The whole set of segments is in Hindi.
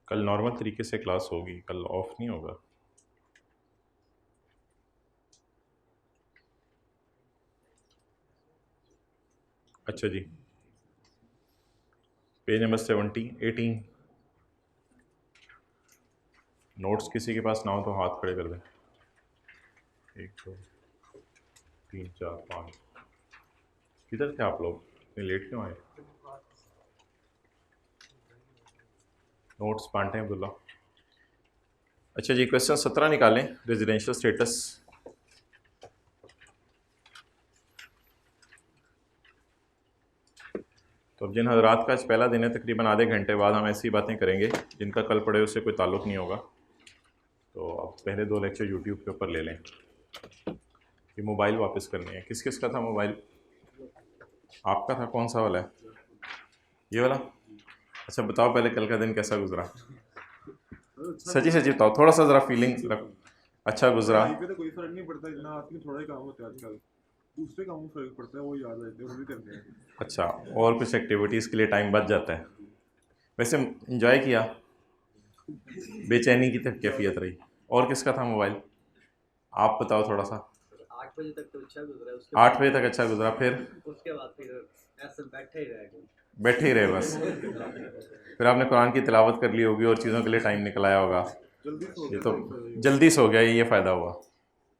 कल नॉर्मल तरीके से क्लास होगी, कल ऑफ नहीं होगा। अच्छा जी, पेज नंबर 18। नोट्स किसी के पास ना हो तो हाथ खड़े कर दें। 1 2 3 4 5। किधर थे आप लोग, इतने लेट क्यों आए? नोट्स बांटे अब्दुल्ला। अच्छा जी, क्वेश्चन 17 निकालें, रेजिडेंशियल स्टेटस। तो अब जिन हजरात का आज पहला दिन है, तकरीबन आधे घंटे बाद हम ऐसी बातें करेंगे जिनका कल पढ़े उससे कोई ताल्लुक़ नहीं होगा। तो अब पहले 2 लेक्चर यूट्यूब के ऊपर ले लें। ये मोबाइल वापस करनी है। किस किस का था मोबाइल? आपका था? कौन सा वाला है? ये वाला? अच्छा बताओ पहले कल का दिन कैसा गुजरा? सची सची बताओ, थोड़ा सा ज़रा फीलिंग अच्छा गुजरा। पे तो कोई फर्क नहीं पड़ता, इतना आदमी थोड़ा ही काम होता है आजकल, दूसरे कामों में फर्क पड़ता है, वो याद रहते हैं, वो भी करते हैं। अच्छा, और कुछ एक्टिविटीज़ के लिए टाइम बच जाता है। वैसे इंजॉय किया? बेचैनी की कैफियत रही? और किसका था मोबाइल? आप बताओ थोड़ा सा। 8 बजे तक तो अच्छा गुजरा, उसके 8 बजे तक अच्छा गुजरा, फिर उसके बाद फिर ऐसे बैठे ही रह गए। बैठे ही रहे बस। फिर आपने कुरान की तिलावत कर ली होगी और चीज़ों के लिए टाइम निकल आया होगा। ये तो जल्दी सो गया, ये फ़ायदा हुआ।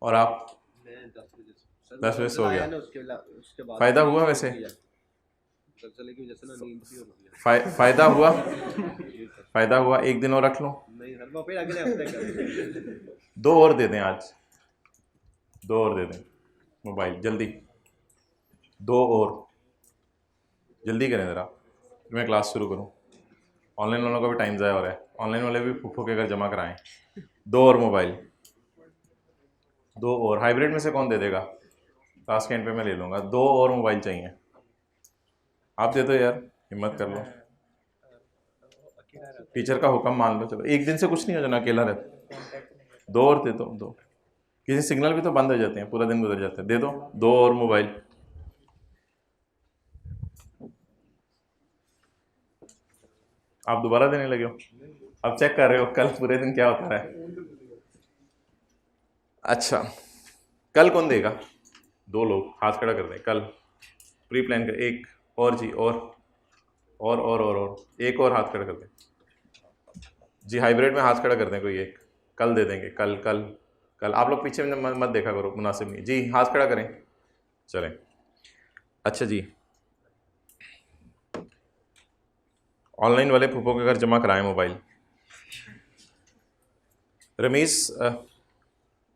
और आप? मैं 10 बजे सो गया। उसके बाद फ़ायदा हुआ? वैसे चले की वजह से ना नींद भी हो गई। फ़ायदा हुआ? फ़ायदा हुआ। एक दिन और रख लो। नहीं सर, वो फिर अगले हफ्ते करेंगे। 2 और दे दें आज, 2 और दे दें मोबाइल, जल्दी 2 और जल्दी करें ज़रा, मैं क्लास शुरू करूँ। ऑनलाइन वालों का भी टाइम ज़ाया हो रहा है, ऑनलाइन वाले भी फूफो के घर जमा कराएं। 2 और मोबाइल, 2 और। हाइब्रिड में से कौन दे देगा? क्लास के एंड पे मैं ले लूँगा। 2 और मोबाइल चाहिए। आप दे दो यार, हिम्मत कर लो। टीचर का हुक्म मान लो। चलो एक दिन से कुछ नहीं हो जाना, अकेला रहता। 2 और दे दो, 2। किसी सिग्नल भी तो बंद हो जाते हैं, पूरा दिन गुजर जाता है। दे दो 2 और मोबाइल। आप दोबारा देने लगे हो? अब चेक कर रहे हो कल पूरे दिन क्या होता है? अच्छा, कल कौन देगा? 2 लोग हाथ खड़ा कर दें। कल प्री प्लान कर। एक और जी, और एक और हाथ खड़ा कर दें जी। हाइब्रिड में हाथ खड़ा कर दें कोई एक। कल दे देंगे, कल कल कल। आप लोग पीछे में मत देखा करो, मुनासिब नहीं जी। हाथ खड़ा करें, चलें। अच्छा जी, ऑनलाइन वाले फूफो के घर जमा कराएं मोबाइल। रमीज़,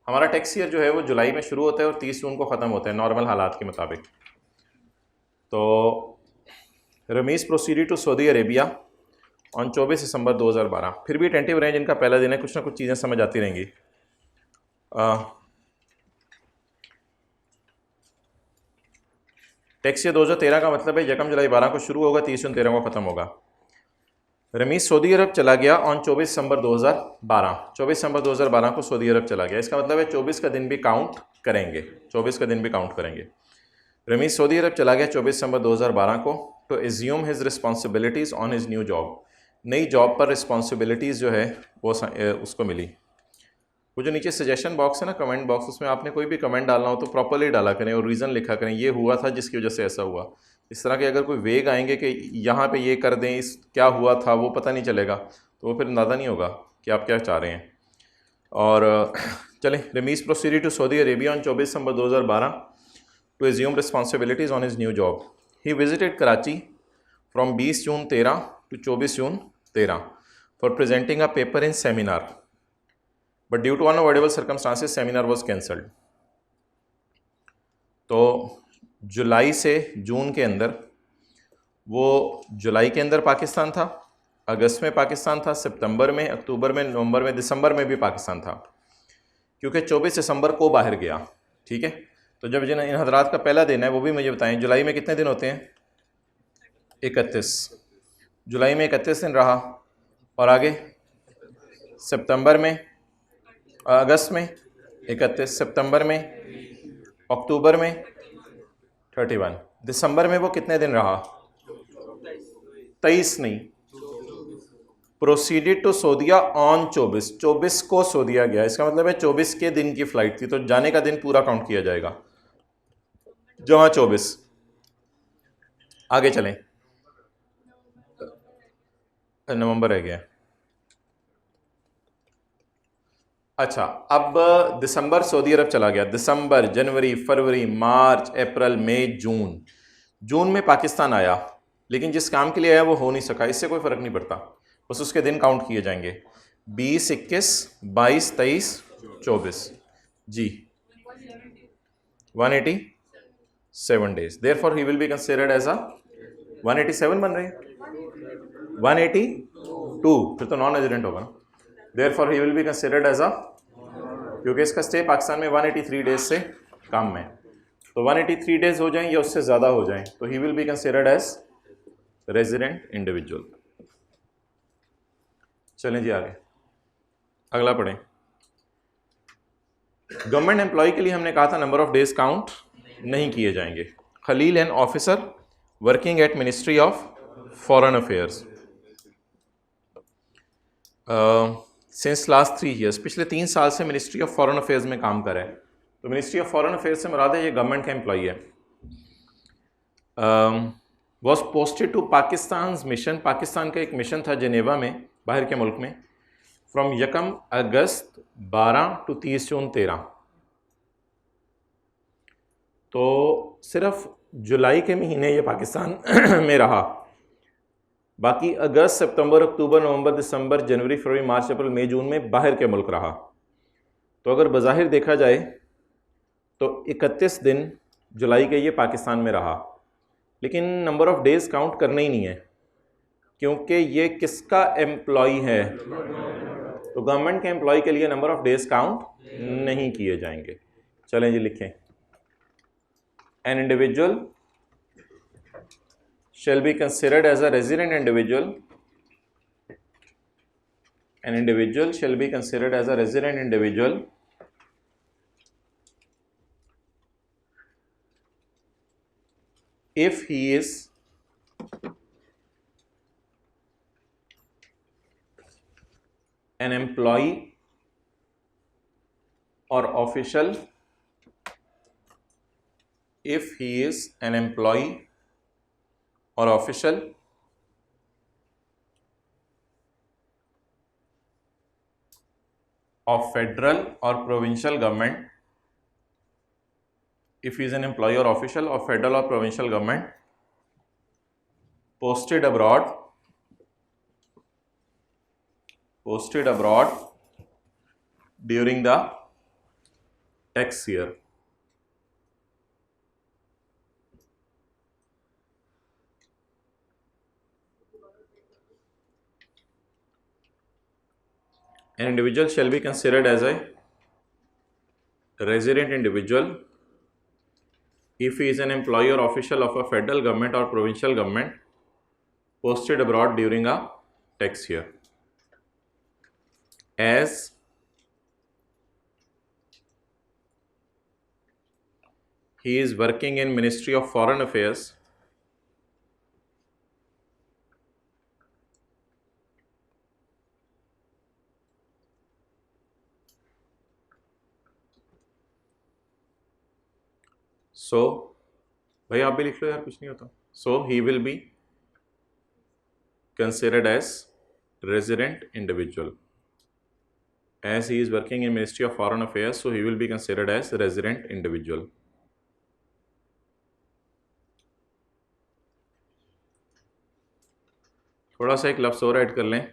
हमारा टैक्स ईयर जो है वो जुलाई में शुरू होता है और 30 जून को ख़त्म होता है नॉर्मल हालात के मुताबिक। तो Rameez proceeded to Saudi Arabia on 24 December 2012। फिर भी अटेंटिव रहें, जिनका पहला दिन है, कुछ ना कुछ चीज़ें समझ आती रहेंगी। टैक्स ईयर 2013 का मतलब है 1 जुलाई 12 को शुरू होगा, 30 जून 13 को ख़त्म होगा। रमीज़ सऊदी अरब चला गया ऑन 24 दिसंबर 2012। 24 दिसंबर 2012 को सऊदी अरब चला गया। इसका मतलब है 24 का दिन भी काउंट करेंगे, 24 का दिन भी काउंट करेंगे। रमीज़ सऊदी अरब चला गया 24 दिसंबर 2012 को to assume his responsibilities on his new job. नई जॉब पर रिस्पॉन्सिबिलिटीज़ जो है वो उसको मिली। वो जो नीचे सजेशन बॉक्स है ना, कमेंट बॉक्स, उसमें आपने कोई भी कमेंट डालना हो तो प्रॉपर्ली डाला करें और रीज़न लिखा करें, ये हुआ था जिसकी वजह से ऐसा हुआ। इस तरह के अगर कोई वेग आएंगे कि यहाँ पे ये कर दें, इस क्या हुआ था वो पता नहीं चलेगा, तो वो फिर अंदाज़ा नहीं होगा कि आप क्या चाह रहे हैं। और चलें, Rameez proceeded to Saudi Arabia on 24 December 2012 to assume responsibilities on his new job. He visited Karachi from 20 June 13 to 24 June 13 for presenting a paper in seminar, but due to unavoidable circumstances seminar was cancelled. तो जुलाई से जून के अंदर, वो जुलाई के अंदर पाकिस्तान था, अगस्त में पाकिस्तान था, सितंबर में, अक्टूबर में, नवंबर में, दिसंबर में भी पाकिस्तान था, क्योंकि 24 दिसंबर को बाहर गया। ठीक है, तो जब जिन इन हजरात का पहला दिन है वो भी मुझे बताएं, जुलाई में कितने दिन होते हैं? 31। जुलाई में 31 दिन रहा, और आगे सितंबर में, अगस्त में 31, सितंबर में, अक्टूबर में 31, दिसंबर में वो कितने दिन रहा? 23 नहीं, प्रोसीडेड टू सऊदीया ऑन 24 को सऊदीया गया, इसका मतलब है 24 के दिन की फ्लाइट थी, तो जाने का दिन पूरा काउंट किया जाएगा, जहाँ 24। आगे चलें, नवंबर रह गया। अच्छा, अब दिसंबर सऊदी अरब चला गया, दिसंबर, जनवरी, फरवरी, मार्च, अप्रैल, मई, जून। जून में पाकिस्तान आया, लेकिन जिस काम के लिए आया वो हो नहीं सका, इससे कोई फ़र्क नहीं पड़ता, बस उसके दिन काउंट किए जाएंगे, 20, 21, 22, 23, 24 जी, 187 days. Therefore he will be considered as a 187 बन रहे हैं, 182 फिर तो नॉन रेजिडेंट होगा ना। Therefore he will be considered as a, क्योंकि इसका स्टे पाकिस्तान में 183 डेज से कम है, तो 183 डेज हो जाएं या उससे ज़्यादा हो जाएं तो he will be considered as resident individual. चलें जी आगे, अगला पढ़ें। गवर्नमेंट एम्प्लॉय के लिए हमने कहा था नंबर ऑफ डेज काउंट नहीं किए जाएंगे। Khalil an officer working at ministry of foreign affairs since last 3 years, पिछले 3 साल से मिनिस्ट्री ऑफ फॉरेन अफेयर्स में काम कर रहा है। तो मिनिस्ट्री ऑफ फॉरेन अफेयर्स से मुराद है ये गवर्नमेंट का एम्प्लॉई है। Was posted to Pakistan mission, Pakistan का एक मिशन था जेनेवा में, बाहर के मुल्क में, फ्रॉम 1 अगस्त 12 टू 30 जून 13। तो सिर्फ जुलाई के महीने ये पाकिस्तान में रहा, बाकी अगस्त, सितंबर, अक्टूबर, नवंबर, दिसंबर, जनवरी, फरवरी, मार्च, अप्रैल, मई, जून में बाहर के मुल्क रहा। तो अगर बज़ाहिर देखा जाए तो 31 दिन जुलाई के ये पाकिस्तान में रहा, लेकिन नंबर ऑफ डेज़ काउंट करना ही नहीं है, क्योंकि ये किसका एम्प्लॉय है, तो गवर्नमेंट के एम्प्लॉय के लिए नंबर ऑफ डेज़ काउंट नहीं किए जाएंगे। चलें जी लिखें, an individual shall be considered as a resident individual, an individual shall be considered as a resident individual if he is an employee or official, if he is an employee or official of federal or provincial government, if he is an employee or official of federal or provincial government posted abroad during the tax year. An individual shall be considered as a resident individual if he is an employee or official of a federal government or provincial government posted abroad during a tax year, as he is working in Ministry of Foreign Affairs so भाई आप भी लिख लो यार, कुछ नहीं होता। So he will be considered as resident individual as he is working in Ministry of Foreign Affairs, so he will be considered as resident individual. थोड़ा सा एक लफ्ज़ और ऐड कर लें,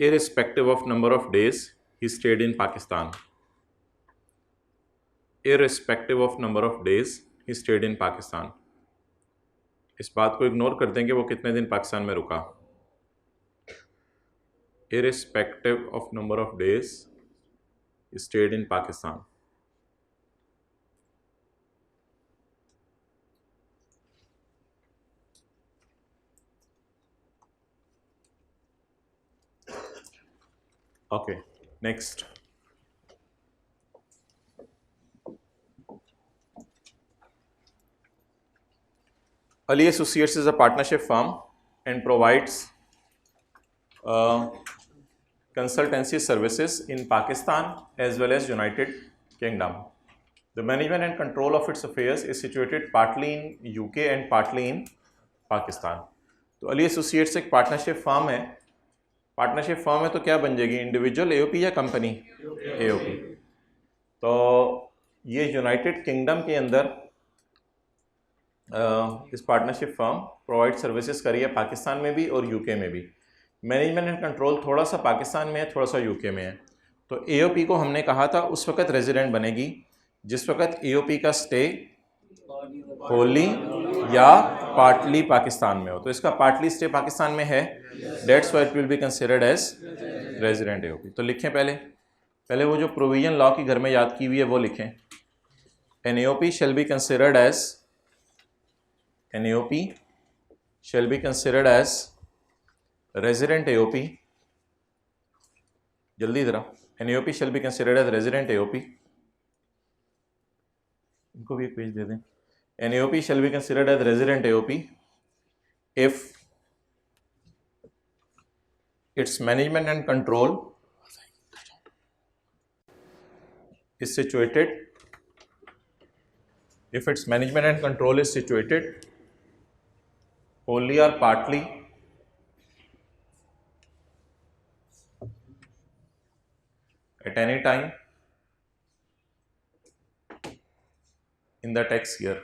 irrespective of number of days he stayed in Pakistan, irrespective of number of days he stayed in Pakistan। इस बात को इग्नोर कर देंगे वो कितने दिन पाकिस्तान में रुका, irrespective of number of days he stayed in Pakistan। Okay, next. Ali Associates is a partnership firm and provides consultancy services in Pakistan as well as United Kingdom. The management and control of its affairs is situated partly in UK and partly in Pakistan. तो अली एसोसिएट्स एक पार्टनरशिप फर्म है. पार्टनरशिप फर्म है तो क्या बन जाएगी, इंडिविजुअल एओपी या कंपनी एओपी. तो ये यूनाइटेड किंगडम के अंदर इस पार्टनरशिप फर्म प्रोवाइड सर्विसेज करी है, पाकिस्तान में भी और यूके में भी. मैनेजमेंट एंड कंट्रोल थोड़ा सा पाकिस्तान में है, थोड़ा सा यूके में है. तो एओपी को हमने कहा था उस वक्त रेजिडेंट बनेगी जिस वक्त एओपी का स्टे होली या पार्टली पाकिस्तान में हो. तो इसका पार्टली स्टे पाकिस्तान में है, that's why it will be considered as resident AOP. तो लिखें पहले वो जो प्रोविजन लॉ की घर में याद की हुई है वो लिखें. An AOP shall be considered as resident AOP. जल्दी जरा. An AOP shall be considered as resident AOP. इनको भी एक पेज दे दें. An AOP shall be considered as resident AOP if its management and control is situated. If its management and control is situated wholly or partly at any time in the tax year.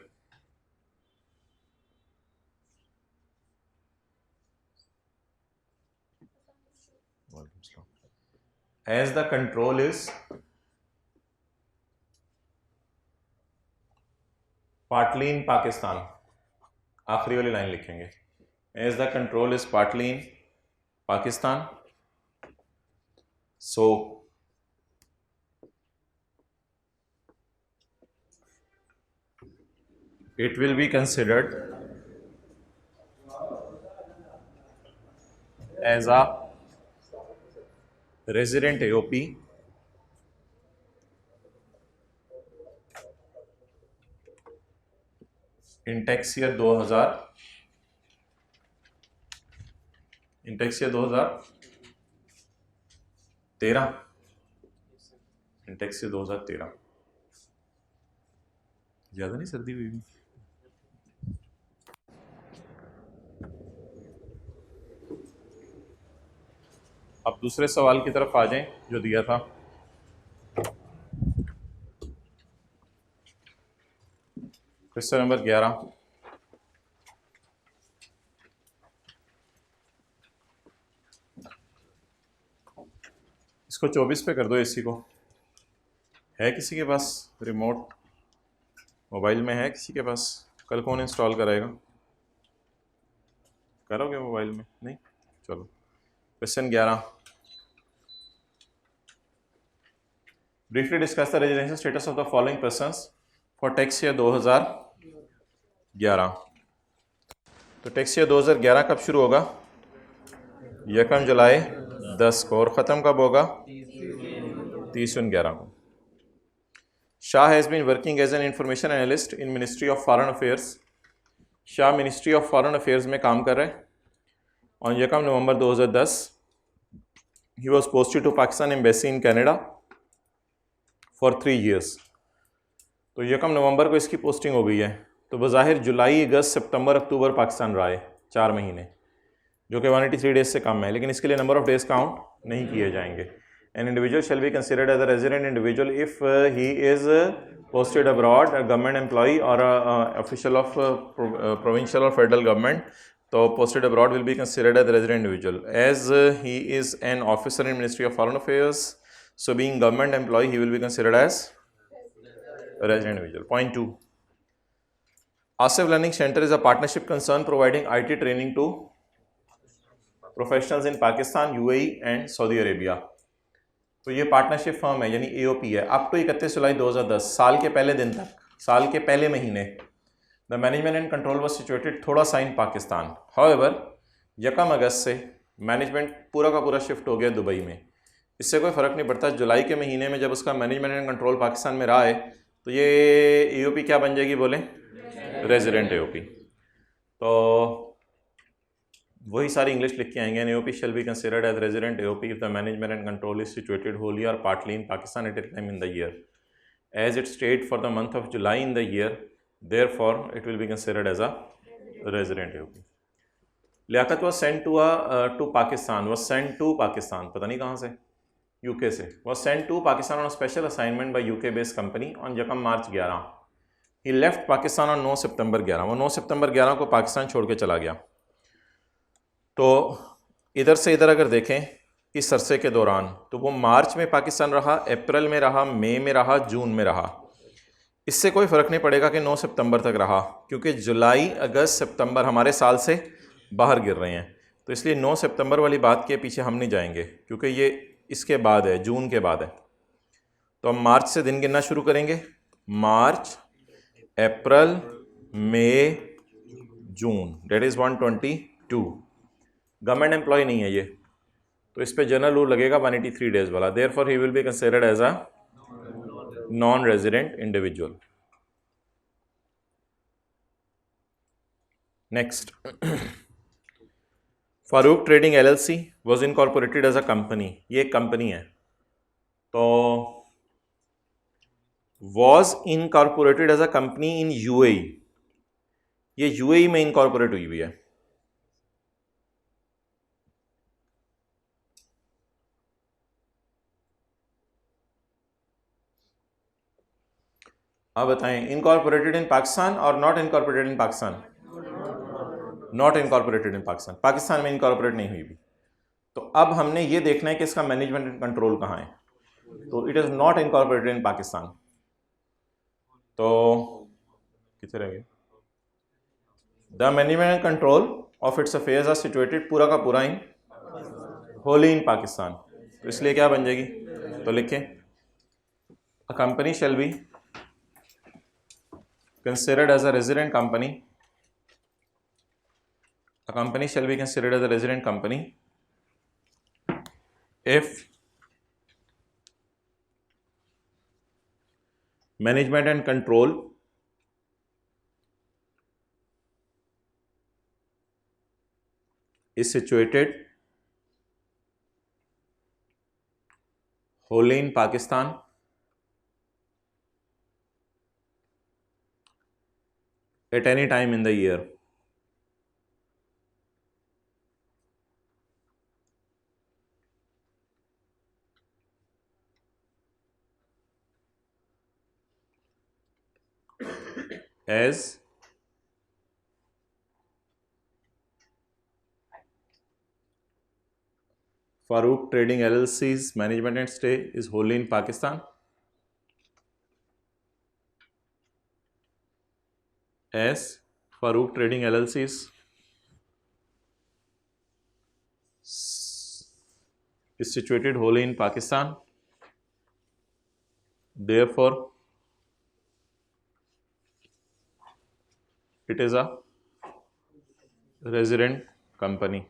As the control is partly in Pakistan. आखिरी वाली लाइन लिखेंगे. As the control is partly in Pakistan, so it will be considered as a resident AOP in tax year 2013. In tax year 2013. ज़्यादा नहीं सर्दी हुई भी. अब दूसरे सवाल की तरफ आ जाएं जो दिया था. Question number 11. इसको 24 पे कर दो. एसी को है किसी के पास रिमोट? मोबाइल में है किसी के पास? कल कौन इंस्टॉल कराएगा? करोगे मोबाइल में? नहीं, चलो. Question 11. Briefly discuss the residential status of the following persons for tax year 2011. तो टैक्स ईयर 2011 कब शुरू होगा? 1 जुलाई 10 को. और ख़त्म कब होगा? 30/11 को. Shah has been working as an information analyst in ministry of foreign affairs. Shah ministry of foreign affairs में काम कर रहे हैं. On 1 November 2010 he was posted to Pakistan embassy in Canada for 3 years. तो 1 नवंबर को इसकी पोस्टिंग हो गई है. तो बज़ाहिर जुलाई, अगस्त, सितंबर, अक्टूबर पाकिस्तान रहा है, 4 महीने, जो कि 183 डेज से कम है. लेकिन इसके लिए नंबर ऑफ डेज काउंट नहीं किए जाएंगे. An individual shall be considered as a resident individual if he is posted abroad, government employee और ऑफिशियल ऑफ प्रोविंशियल और फेडरल गवर्नमेंट. तो posted abroad will be considered as resident individual. As he is an officer in ministry of foreign affairs, so being government employee he will be considered as a resident individual. Point 2. Asif Learning Center is a partnership concern providing IT training to professionals in Pakistan, UAE and Saudi Arabia. तो ये पार्टनरशिप फर्म है यानी एओपी है. अप टू 31 जुलाई 2010, साल के पहले दिन तक, साल के पहले महीने, the management and control was situated थोड़ा सा इन पाकिस्तान. हाउएवर 1 अगस्त से मैनेजमेंट पूरा का पूरा शिफ्ट हो गया दुबई में. इससे कोई फ़र्क नहीं पड़ता. जुलाई के महीने में जब उसका मैनेजमेंट एंड कंट्रोल पाकिस्तान में रहा है तो ये एओपी क्या बन जाएगी? बोले रेजिडेंट एओपी. तो वही सारी इंग्लिश लिख के आएंगे। An AOP shall be considered as resident AOP if the management and control is situated wholly or partly in Pakistan at a time in the year as it state for the month of July in the year, therefore it will be considered as a resident AOP. Liaquat was sent to Pakistan, was sent to Pakistan, पता नहीं कहाँ से, यूके से, was sent to Pakistan on special assignment by UK based company on यकम मार्च 11। ही लेफ्ट पाकिस्तान ऑन 9 सितंबर 11, वो 9 सितंबर 11 को पाकिस्तान छोड़ के चला गया। तो इधर से इधर अगर देखें इस अरसे के दौरान, तो वो मार्च में पाकिस्तान रहा, अप्रैल में रहा, मई में रहा, जून में रहा। इससे कोई फ़र्क नहीं पड़ेगा कि 9 सितंबर तक रहा, क्योंकि जुलाई, अगस्त, सितंबर हमारे साल से बाहर गिर रहे हैं। तो इसलिए 9 सितंबर वाली बात के पीछे हम नहीं जाएंगे, क्योंकि ये इसके बाद है, जून के बाद है। तो हम मार्च से दिन गिनना शुरू करेंगे। मार्च, अप्रैल, मई, जून, डेट इज़ 122। गवर्नमेंट एम्प्लॉय नहीं है ये, तो इस पे जनरल रूल लगेगा 183 डेज वाला। Therefore he will be considered as a non resident individual. Next, Farooq trading LLC was incorporated as a company. ये एक कंपनी है, तो was incorporated as a company in UAE, ये यूएई में इनकॉर्पोरेट हुई हुई है। अब बताएं, इनकॉर्पोरेटेड इन पाकिस्तान और not incorporated in Pakistan? Not incorporated in Pakistan, Pakistan में इनकॉर्पोरेट नहीं हुई भी। तो अब हमने ये देखना है कि इसका मैनेजमेंट एंड कंट्रोल कहाँ है। तो it is not incorporated in Pakistan. तो कितने रह गए? The management and control of its affairs are situated, पूरा का पूरा इन होली इन पाकिस्तान। तो इसलिए क्या बन जाएगी, तो लिखें, a company shall be considered as a resident company, a company shall be considered as a resident company if management and control is situated wholly in Pakistan at any time in the year as Farouk Trading LLC's management and stay is wholly in Pakistan, as Farouk Trading LLC's is situated wholly in Pakistan, therefore it is a resident company.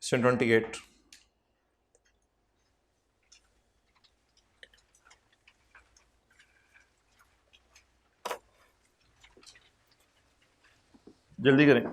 Question 28. जल्दी करें।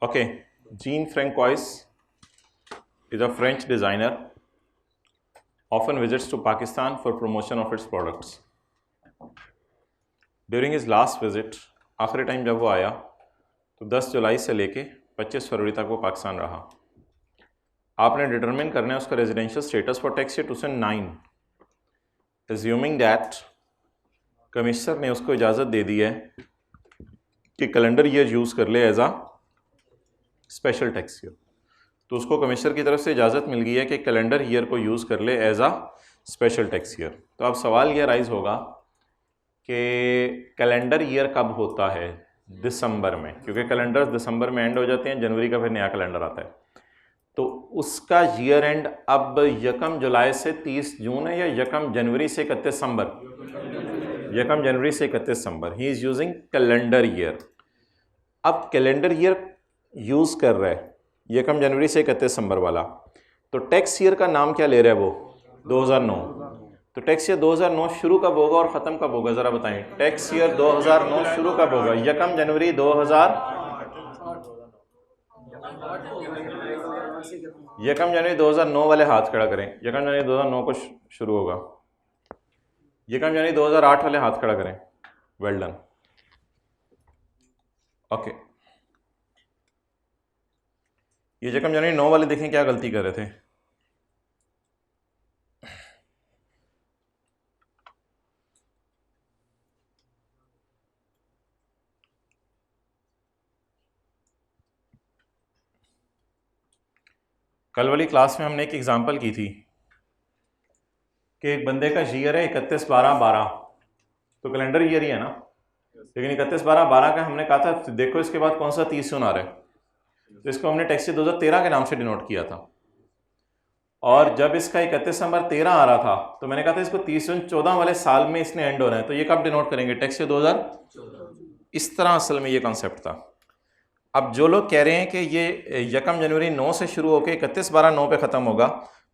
Okay, gene François is a French designer, often visits to Pakistan for promotion of its products. During his last visit, आखिरी टाइम जब वो आया तो 10 जुलाई से लेके 25 फरवरी तक वो पाकिस्तान रहा। आपने डिटरमिन करना है उसका residential status for tax year 2009, assuming that commissioner ने उसको इजाज़त दे दी है कि कैलेंडर ईयर यूज़ कर ले एज आ स्पेशल टैक्स ईयर। तो उसको कमिश्नर की तरफ से इजाज़त मिल गई है कि कैलेंडर ईयर को यूज़ कर ले एज आ स्पेशल टैक्स ईयर। तो अब सवाल ये राइज होगा कि कैलेंडर ईयर कब होता है? दिसंबर में, क्योंकि कैलेंडर दिसंबर में एंड हो जाते हैं, जनवरी का फिर नया कैलेंडर आता है। तो उसका ईयर एंड अब 1 जुलाई से 30 जून है या 1 जनवरी से 31 दिसंबर? 1 जनवरी से 31 दिसंबर। He is using calendar year. अब कैलेंडर ईयर यूज़ कर रहा है 1 जनवरी से 31 दिसंबर वाला, तो टैक्स ईयर का नाम क्या ले रहा है वो? 2009। तो टैक्स ईयर 2009 शुरू कब होगा और ख़त्म कब होगा, ज़रा बताएं। टैक्स ईयर 2009 शुरू कब होगा? 1 जनवरी 2000, 1 जनवरी 2009 वाले हाथ खड़ा करें। 1 जनवरी 2009 को शुरू होगा। 1 जनवरी 2008 वाले हाथ खड़ा करें। Well done. ओके, ये 1 जनवरी 9 वाले देखें क्या गलती कर रहे थे। कल वाली क्लास में हमने एक एग्जांपल की थी कि एक बंदे का ईयर है 31/12/12, तो कैलेंडर ईयर ही है ना, लेकिन 31/12/12 का हमने कहा था देखो इसके बाद कौन सा 30 जून आ रहा है, तो इसको हमने टैक्स ईयर 2013 के नाम से डिनोट किया था। और जब इसका 31 दिसंबर 13 आ रहा था तो मैंने कहा था इसको 30 जून 14 वाले साल में इसने एंड होना है, तो ये कब डिनोट करेंगे? Tax year 2014। इस तरह असल में ये कॉन्सेप्ट था। अब जो लोग कह रहे हैं कि ये 1 जनवरी 9 से शुरू होकर 31/12/9 पे ख़त्म होगा,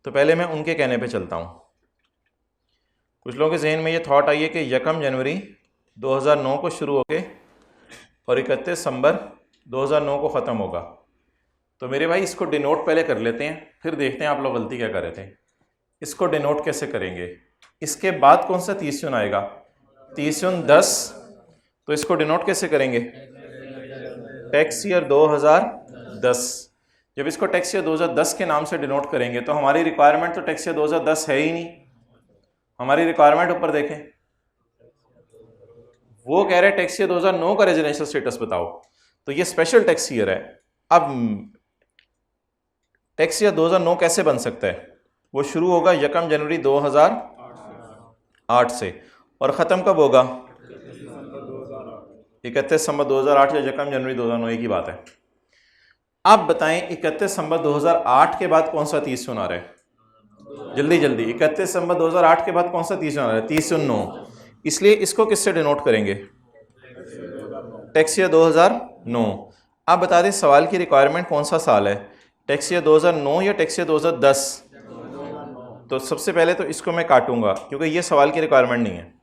तो पहले मैं उनके कहने पे चलता हूँ। कुछ लोगों के जहन में ये थॉट आई है कि 1 जनवरी 2009 को शुरू होके और 31 दिसंबर 2009 को ख़त्म होगा। तो मेरे भाई इसको डिनोट पहले कर लेते हैं, फिर देखते हैं आप लोग गलती क्या कर रहे थे। इसको डिनोट कैसे करेंगे? इसके बाद कौन सा 30 जून आएगा? 30 जून 10, तो इसको डिनोट कैसे करेंगे? Tax year 2010। जब इसको टैक्स ईयर 2010 के नाम से डिनोट करेंगे तो हमारी रिक्वायरमेंट तो टैक्स ईयर 2010 है ही नहीं। हमारी रिक्वायरमेंट ऊपर देखें, वो कह रहे हैं टैक्स ईयर 2009 का रेजिडेंशियल स्टेटस बताओ, तो ये स्पेशल टैक्स ईयर है। अब टैक्स ईयर 2009 कैसे बन सकता है? वो शुरू होगा 1 जनवरी 2008 से और ख़त्म कब होगा? 31 दिसंबर 2008 या 1 जनवरी 2009, एक ही बात है। आप बताएं 31 दिसंबर 2008 के बाद कौन सा 30 जून आ रहा है? जल्दी जल्दी, 31 दिसंबर 2008 के बाद कौन सा 30 जून आ रहा है? 30 जून 9। इसलिए इसको किससे डिनोट करेंगे? Tax year 2009। आप बता दें सवाल की रिक्वायरमेंट कौन सा साल है, टैक्स ईयर 2009 या टैक्स ईयर 2010? तो सबसे पहले तो इसको मैं काटूंगा क्योंकि ये सवाल की रिक्वायरमेंट नहीं है।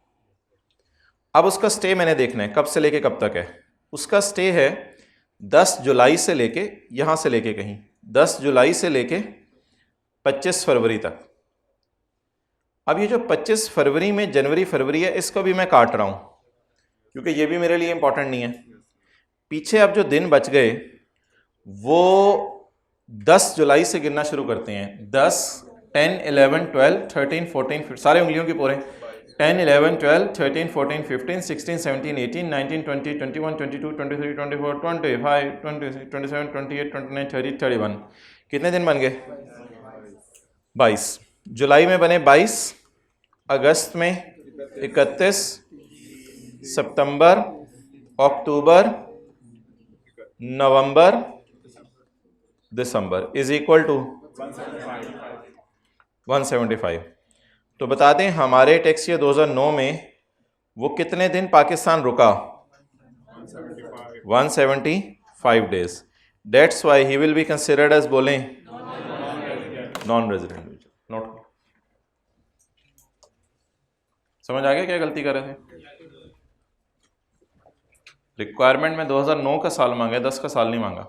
अब उसका स्टे मैंने देखना है कब से लेके कब तक है। उसका स्टे है 10 जुलाई से लेके, यहाँ से लेके कहीं 10 जुलाई से लेके 25 फरवरी तक। अब ये जो 25 फरवरी में जनवरी फरवरी है, इसको भी मैं काट रहा हूँ क्योंकि ये भी मेरे लिए इंपॉर्टेंट नहीं है। पीछे अब जो दिन बच गए वो 10 जुलाई से गिनना शुरू करते हैं। 10, 10, 11, 12, 13, 14, सारे उंगलियों की पोरे 10, 11, 12, 13, 14, 15, 16, 17, 18, 19, 20, 21, 22, 23, 24, 25, 26, 27, 28, 29, 30, 31। कितने दिन बन गए? 22। जुलाई में बने 22, अगस्त में 31, सितंबर, अक्टूबर, नवंबर, दिसंबर इज इक्वल टू 175। तो बता दें हमारे टैक्स ईयर 2009 में वो कितने दिन पाकिस्तान रुका? 175 days. That's why he will be considered as, बोलें, नॉन रेजिडेंट। नोट समझ आ गया क्या गलती कर रहे थे? रिक्वायरमेंट में 2009 का साल मांगा है, 10 का साल नहीं मांगा।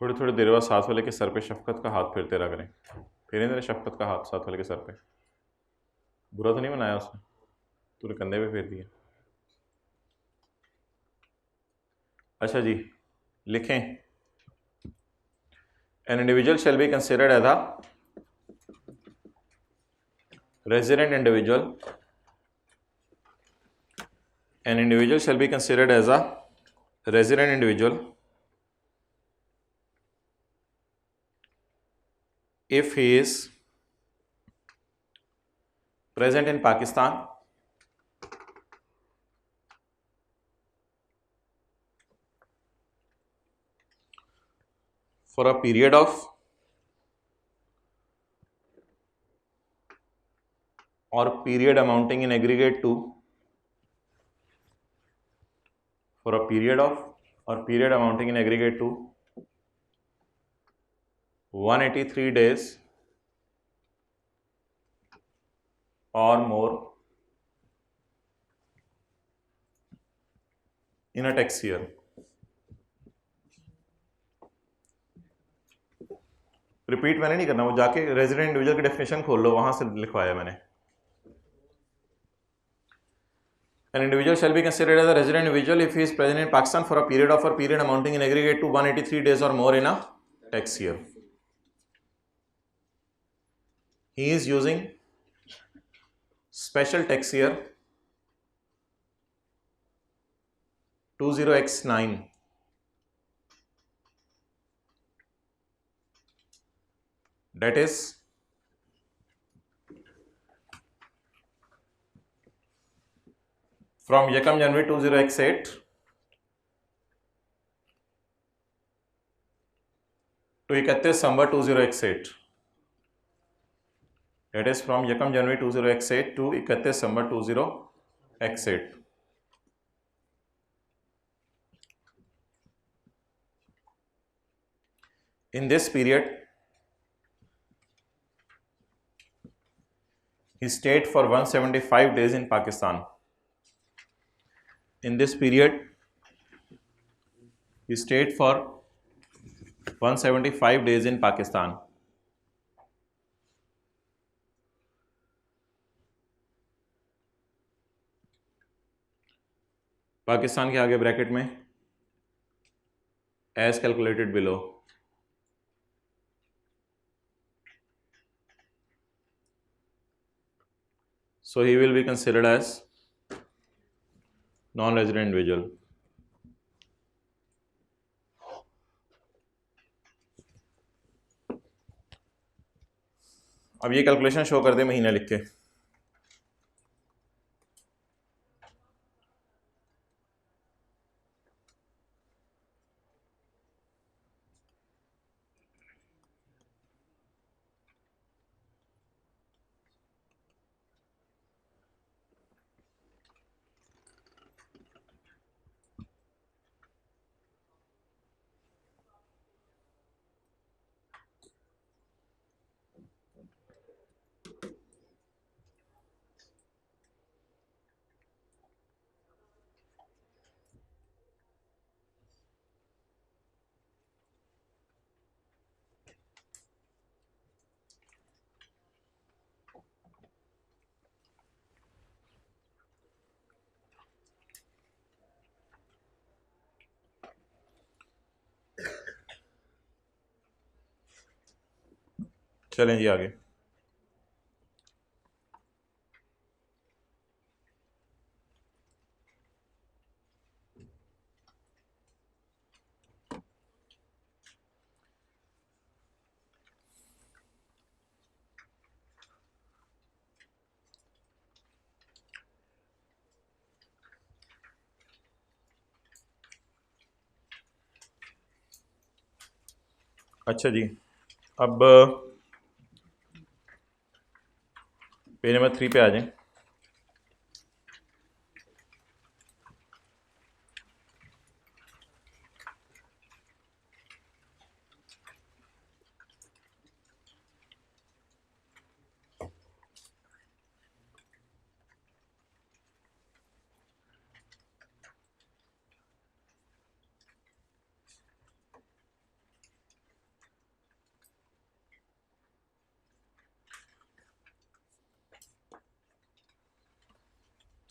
थोड़ी थोड़ी देर बाद साथ वाले के सर पे शफकत का हाथ फेरते रहा करें। फेरे तेरे शफकत का हाथ साथ वाले के सर पे। बुरा तो नहीं बनाया उसने, तूने कंधे पे फेर दिया। अच्छा जी, लिखें। An individual shall be considered as a resident individual. An individual shall be considered as a resident individual if he is present in Pakistan for a period of or period amounting in aggregate to for a period of or period amounting in aggregate to 183 days or more in a tax year. Repeat मैंने नहीं करना, वो जाके रेजिडेंट इंडिविजुअल की डेफिनेशन खोल लो, वहां से लिखवाया मैंने। An individual shall be considered as a resident individual if he is present in Pakistan for a period amounting in aggregate to 183 days or more in a tax year. He is using special tax year 20x9 that is from Yakam January 20x8 to 31 December 20x8. That is from Yakam January 20x8 to 31 December 20x8. In this period, he stayed for 175 days in Pakistan. In this period, he stayed for 175 days in Pakistan. Pakistan के आगे ब्रैकेट में as calculated below. So he will be considered as non-resident individual. अब ये कैलकुलेशन शो कर दे महीना लिख के। चलें जी आगे। अच्छा जी, अब पेज नंबर 3 पे आ जाएं।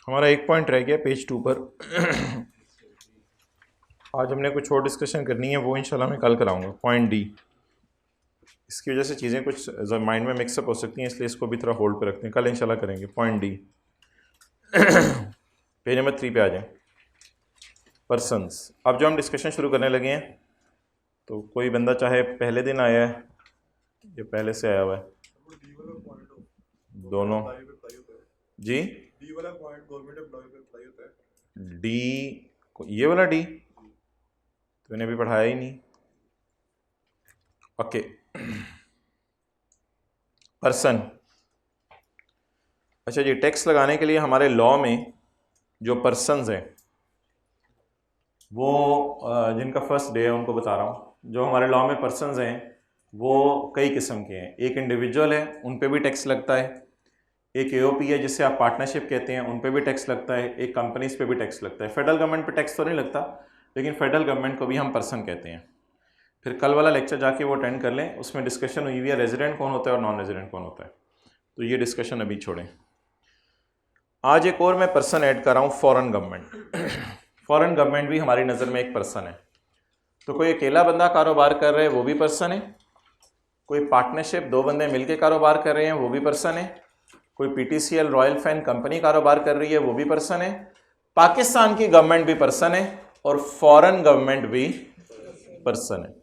हमारा एक पॉइंट रह गया पेज 2 पर। आज हमने कुछ और डिस्कशन करनी है, वो इंशाल्लाह मैं कल कराऊंगा। पॉइंट डी, इसकी वजह से चीज़ें कुछ माइंड में मिक्सअप हो सकती हैं, इसलिए इसको भी थोड़ा होल्ड पे रखते हैं, कल इंशाल्लाह करेंगे। पॉइंट डी, पेज नंबर 3 पे आ जाएं। पर्सन्स। अब जो हम डिस्कशन शुरू करने लगे हैं, तो कोई बंदा चाहे पहले दिन आया है या पहले से आया हुआ है, डी वाला पॉइंट दोनों जी। डी वाला पॉइंट गवर्नमेंट एम्प्लॉय पे अप्लाई होता है। डी, ये वाला डी तो इन्हें भी पढ़ाया ही नहीं। Okay, person. अच्छा जी, टैक्स लगाने के लिए हमारे लॉ में जो पर्सन्स हैं वो जिनका फर्स्ट डे है उनको बता रहा हूँ। जो हमारे लॉ में पर्सन्स हैं वो कई किस्म के हैं। एक इंडिविजुअल है, उन पे भी टैक्स लगता है। एक एओपी है जिससे आप पार्टनरशिप कहते हैं, उन पे भी टैक्स लगता है। एक कंपनीज पे भी टैक्स लगता है। फेडरल गवर्नमेंट पे टैक्स तो नहीं लगता, लेकिन फेडरल गवर्नमेंट को भी हम पर्सन कहते हैं। फिर कल वाला लेक्चर जाके वो अटेंड कर लें, उसमें डिस्कशन हुई हुई है रेजिडेंट कौन होता है और नॉन रेजिडेंट कौन होता है। तो ये डिस्कशन अभी छोड़ें। आज एक और मैं पर्सन ऐड कर रहा हूँ, फॉरेन गवर्नमेंट। फॉरेन गवर्नमेंट भी हमारी नज़र में एक पर्सन है। तो कोई अकेला बंदा कारोबार कर रहा है वो भी पर्सन है, कोई पार्टनरशिप 2 बंदे मिलके कारोबार कर रहे हैं वो भी पर्सन है, कोई पीटीसीएल रॉयल फैन कंपनी कारोबार कर रही है वो भी पर्सन है, पाकिस्तान की गवर्नमेंट भी पर्सन है और फॉरेन गवर्नमेंट भी पर्सन है।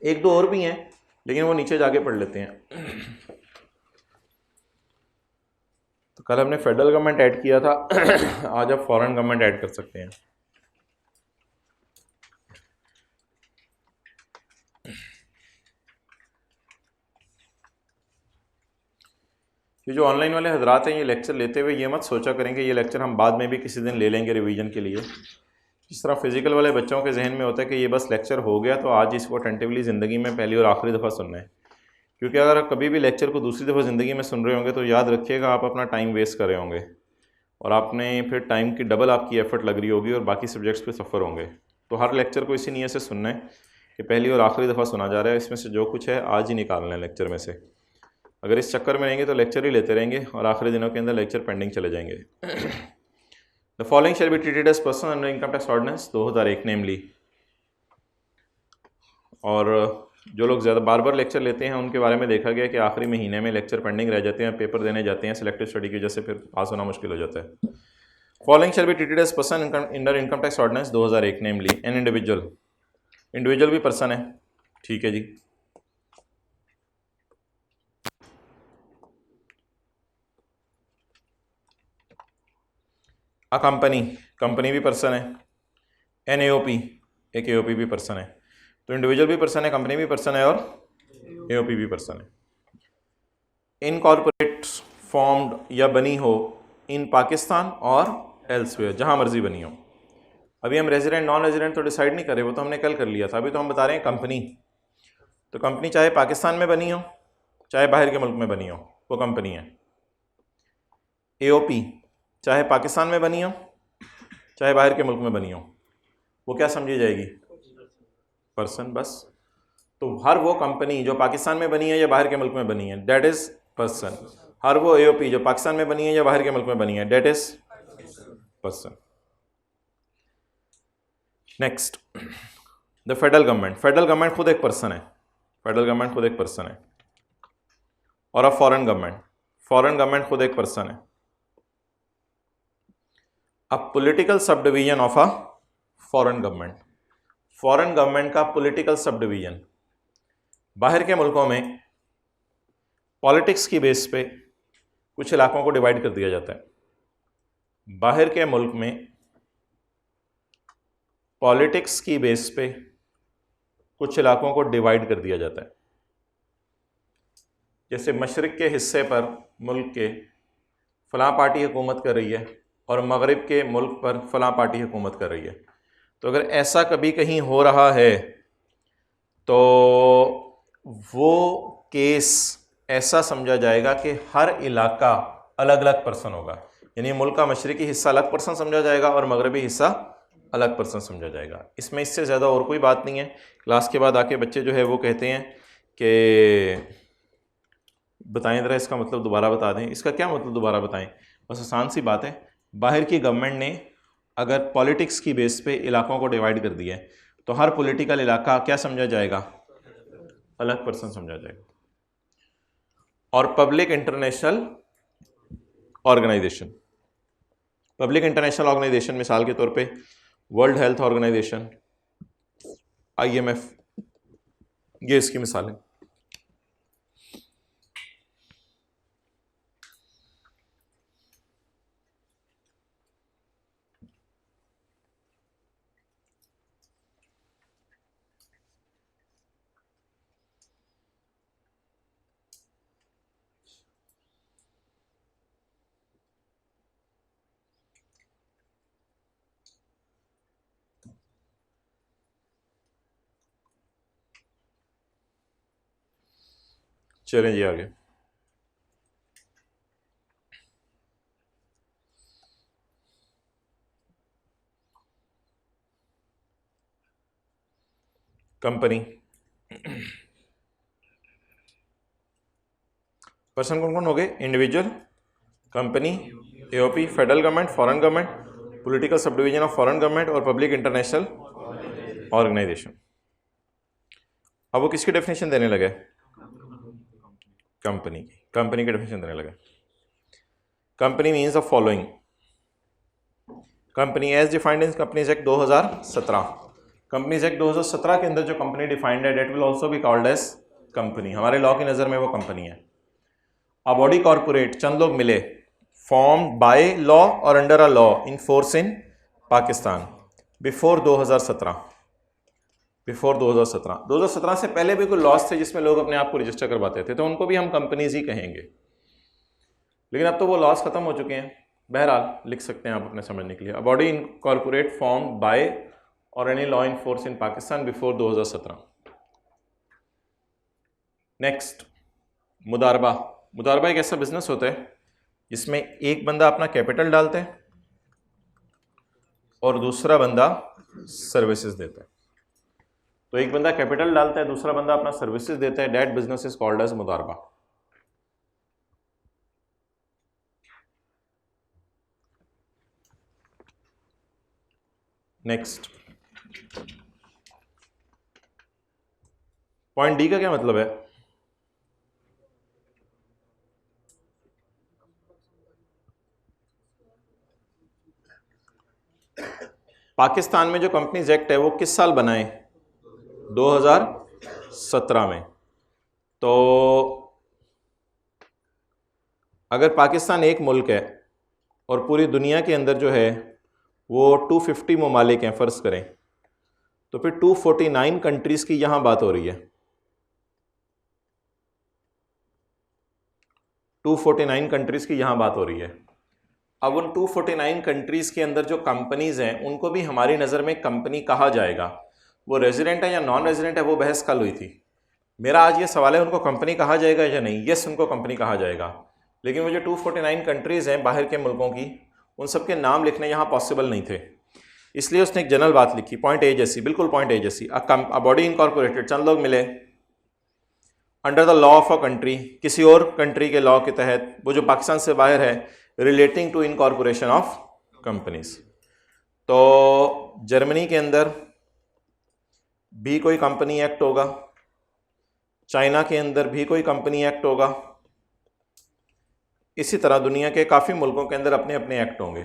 एक दो और भी हैं लेकिन वो नीचे जाके पढ़ लेते हैं। तो कल हमने फेडरल गवर्नमेंट ऐड किया था, आज आप फॉरेन गवर्नमेंट ऐड कर सकते हैं। ये जो ऑनलाइन वाले हजरात हैं ये लेक्चर लेते हुए ये मत सोचा करेंगे ये लेक्चर हम बाद में भी किसी दिन ले लेंगे रिवीजन के लिए। जिस तरह फिजिकल वाले बच्चों के जहन में होता है कि ये बस लेक्चर हो गया तो आज इसको अटेंटिवली ज़िंदगी में पहली और आखिरी दफ़ा सुनना है। क्योंकि अगर आप कभी भी लेक्चर को दूसरी दफ़ा ज़िंदगी में सुन रहे होंगे तो याद रखिएगा आप अपना टाइम वेस्ट कर रहे होंगे और आपने फिर टाइम की डबल आपकी एफर्ट लग रही होगी और बाकी सब्जेक्ट्स पे सफ़र होंगे। तो हर लेक्चर को इसी नीयत से सुनना है कि पहली और आखिरी दफ़ा सुना जा रहा है, इसमें से जो कुछ है आज ही निकालना है लेक्चर में से। अगर इस चक्कर में रहेंगे तो लेक्चर ही लेते रहेंगे और आखिरी दिनों के अंदर लेक्चर पेंडिंग चले जाएंगे। The following shall be treated as person under income tax ordinance 2001 namely. और जो लोग ज़्यादा बार बार लेक्चर लेते हैं उनके बारे में देखा गया कि आखिरी महीने में लेक्चर पेंडिंग रह जाते हैं, पेपर देने जाते हैं सिलेक्टिव स्टडी की वजह से, फिर पास होना मुश्किल हो जाता है। Following shall be treated as person under income tax ordinance 2001 namely an individual. Individual भी पर्सन है, ठीक है जी। अ कंपनी, कंपनी भी पर्सन है। एन एओपी, एक एओपी भी पर्सन है। तो इंडिविजुअल भी पर्सन है, कंपनी भी पर्सन है और एओपी भी पर्सन है। इनकॉर्पोरेट फॉर्म्ड या बनी हो इन पाकिस्तान और एल्सवेयर, जहाँ मर्जी बनी हो। अभी हम रेजिडेंट नॉन रेजिडेंट तो डिसाइड नहीं कर रहे, वो तो हमने कल कर लिया था। अभी तो हम बता रहे हैं कंपनी। तो कंपनी चाहे पाकिस्तान में बनी हो चाहे बाहर के मुल्क में बनी हो वो कंपनी है। एओपी चाहे पाकिस्तान में बनी हो चाहे बाहर के मुल्क में बनी हो वो क्या समझी जाएगी? पर्सन, बस। तो हर वो कंपनी जो पाकिस्तान में बनी है या बाहर के मुल्क में बनी है डेट इज़ पर्सन। हर वो एओपी जो पाकिस्तान में बनी है या बाहर के मुल्क में बनी है that is person. Next, the federal government. Federal government खुद एक पर्सन है। फेडरल गवर्नमेंट खुद एक पर्सन है। और अब फॉरेन गवर्नमेंट, फॉरेन गवर्नमेंट खुद एक पर्सन है। अब political sub division of a foreign government. Foreign government का पॉलिटिकल सब डिवीजन, बाहर के मुल्कों में पॉलिटिक्स की बेस पे कुछ इलाकों को डिवाइड कर दिया जाता है। बाहर के मुल्क में पॉलिटिक्स की बेस पे कुछ इलाकों को डिवाइड कर दिया जाता है। जैसे मशरिक के हिस्से पर मुल्क के फलां पार्टी हुकूमत कर रही है और मगरिब के मुल्क पर फलां पार्टी हुकूमत कर रही है। तो अगर ऐसा कभी कहीं हो रहा है तो वो केस ऐसा समझा जाएगा कि हर इलाका अलग अलग पर्सन होगा। यानी मुल्क का मशरिकी हिस्सा अलग पर्सन समझा जाएगा और मगरबी हिस्सा अलग पर्सन समझा जाएगा। इसमें इससे ज़्यादा और कोई बात नहीं है। क्लास के बाद आके बच्चे जो है वो कहते हैं कि बताएं ज़रा, इसका मतलब दोबारा बता दें। इसका क्या मतलब दोबारा बताएं? बस आसान सी बात है, बाहर की गवर्नमेंट ने अगर पॉलिटिक्स की बेस पे इलाकों को डिवाइड कर दिया है तो हर पॉलिटिकल इलाका क्या समझा जाएगा? अलग पर्सन समझा जाएगा। और public international organisation, public international organisation मिसाल के तौर पे वर्ल्ड हेल्थ ऑर्गेनाइजेशन, IMF, ये इसकी मिसाल है। चलें जी आगे। कंपनी, पर्सन कौन कौन हो गए? Individual, company, AOP, federal government, foreign government, political sub division of foreign government और पब्लिक इंटरनेशनल ऑर्गेनाइजेशन। अब वो किसकी डेफिनेशन देने लगे? कंपनी की। कंपनी की डेफिनेशन देने लगे। Company means of following. Company as defined in companies act 2017। Companies act 2017 के अंदर जो कंपनी डिफाइंड है that will also be called as company. हमारे लॉ की नज़र में वो कंपनी है। अ बॉडी कॉर्पोरेट, चंद लोग मिले, form by law or under a law in force in Pakistan before 2017। Before 2017 से पहले भी कोई लॉज थे जिसमें लोग अपने आप को रजिस्टर करवाते थे, तो उनको भी हम कंपनीज ही कहेंगे। लेकिन अब तो वो लॉज खत्म हो चुके हैं। बहरहाल लिख सकते हैं आप अपने समझने के लिए। A body in corporate form by or any law in force in Pakistan before 2017। Next, मुदारबा। मुदारबा एक ऐसा बिजनेस होता है जिसमें एक बंदा अपना कैपिटल डालता है और दूसरा बंदा सर्विसेज देता है। तो एक बंदा कैपिटल डालता है, दूसरा बंदा अपना सर्विसेज देता है। That business is called as मुदारबा। नेक्स्ट, पॉइंट डी का क्या मतलब है? पाकिस्तान में जो कंपनीज एक्ट है वो किस साल बना है? 2017 में। तो अगर पाकिस्तान एक मुल्क है और पूरी दुनिया के अंदर जो है वो 250 ममालिक हैं फ़र्ज़ करें, तो फिर 249 कंट्रीज़ की यहाँ बात हो रही है। 249 कंट्रीज़ की यहाँ बात हो रही है। अब उन 249 कंट्रीज़ के अंदर जो कंपनीज़ हैं उनको भी हमारी नज़र में कंपनी कहा जाएगा। वो रेजिडेंट है या नॉन रेजिडेंट है वो बहस कल हुई थी। मेरा आज ये सवाल है, उनको कंपनी कहा जाएगा या नहीं? यस, उनको कंपनी कहा जाएगा। लेकिन वो जो 249 कंट्रीज़ हैं बाहर के मुल्कों की, उन सब के नाम लिखने यहाँ पॉसिबल नहीं थे, इसलिए उसने एक जनरल बात लिखी, पॉइंट ए जैसी, बिल्कुल पॉइंट ए जैसी। अ बॉडी इनकॉर्पोरेटेड, चंद लोग मिले, under the law of a country, किसी और कंट्री के लॉ के तहत, वो जो पाकिस्तान से बाहर है, relating to incorporation of companies. तो जर्मनी के अंदर भी कोई कंपनी एक्ट होगा, चाइना के अंदर भी कोई कंपनी एक्ट होगा, इसी तरह दुनिया के काफ़ी मुल्कों के अंदर अपने अपने एक्ट होंगे।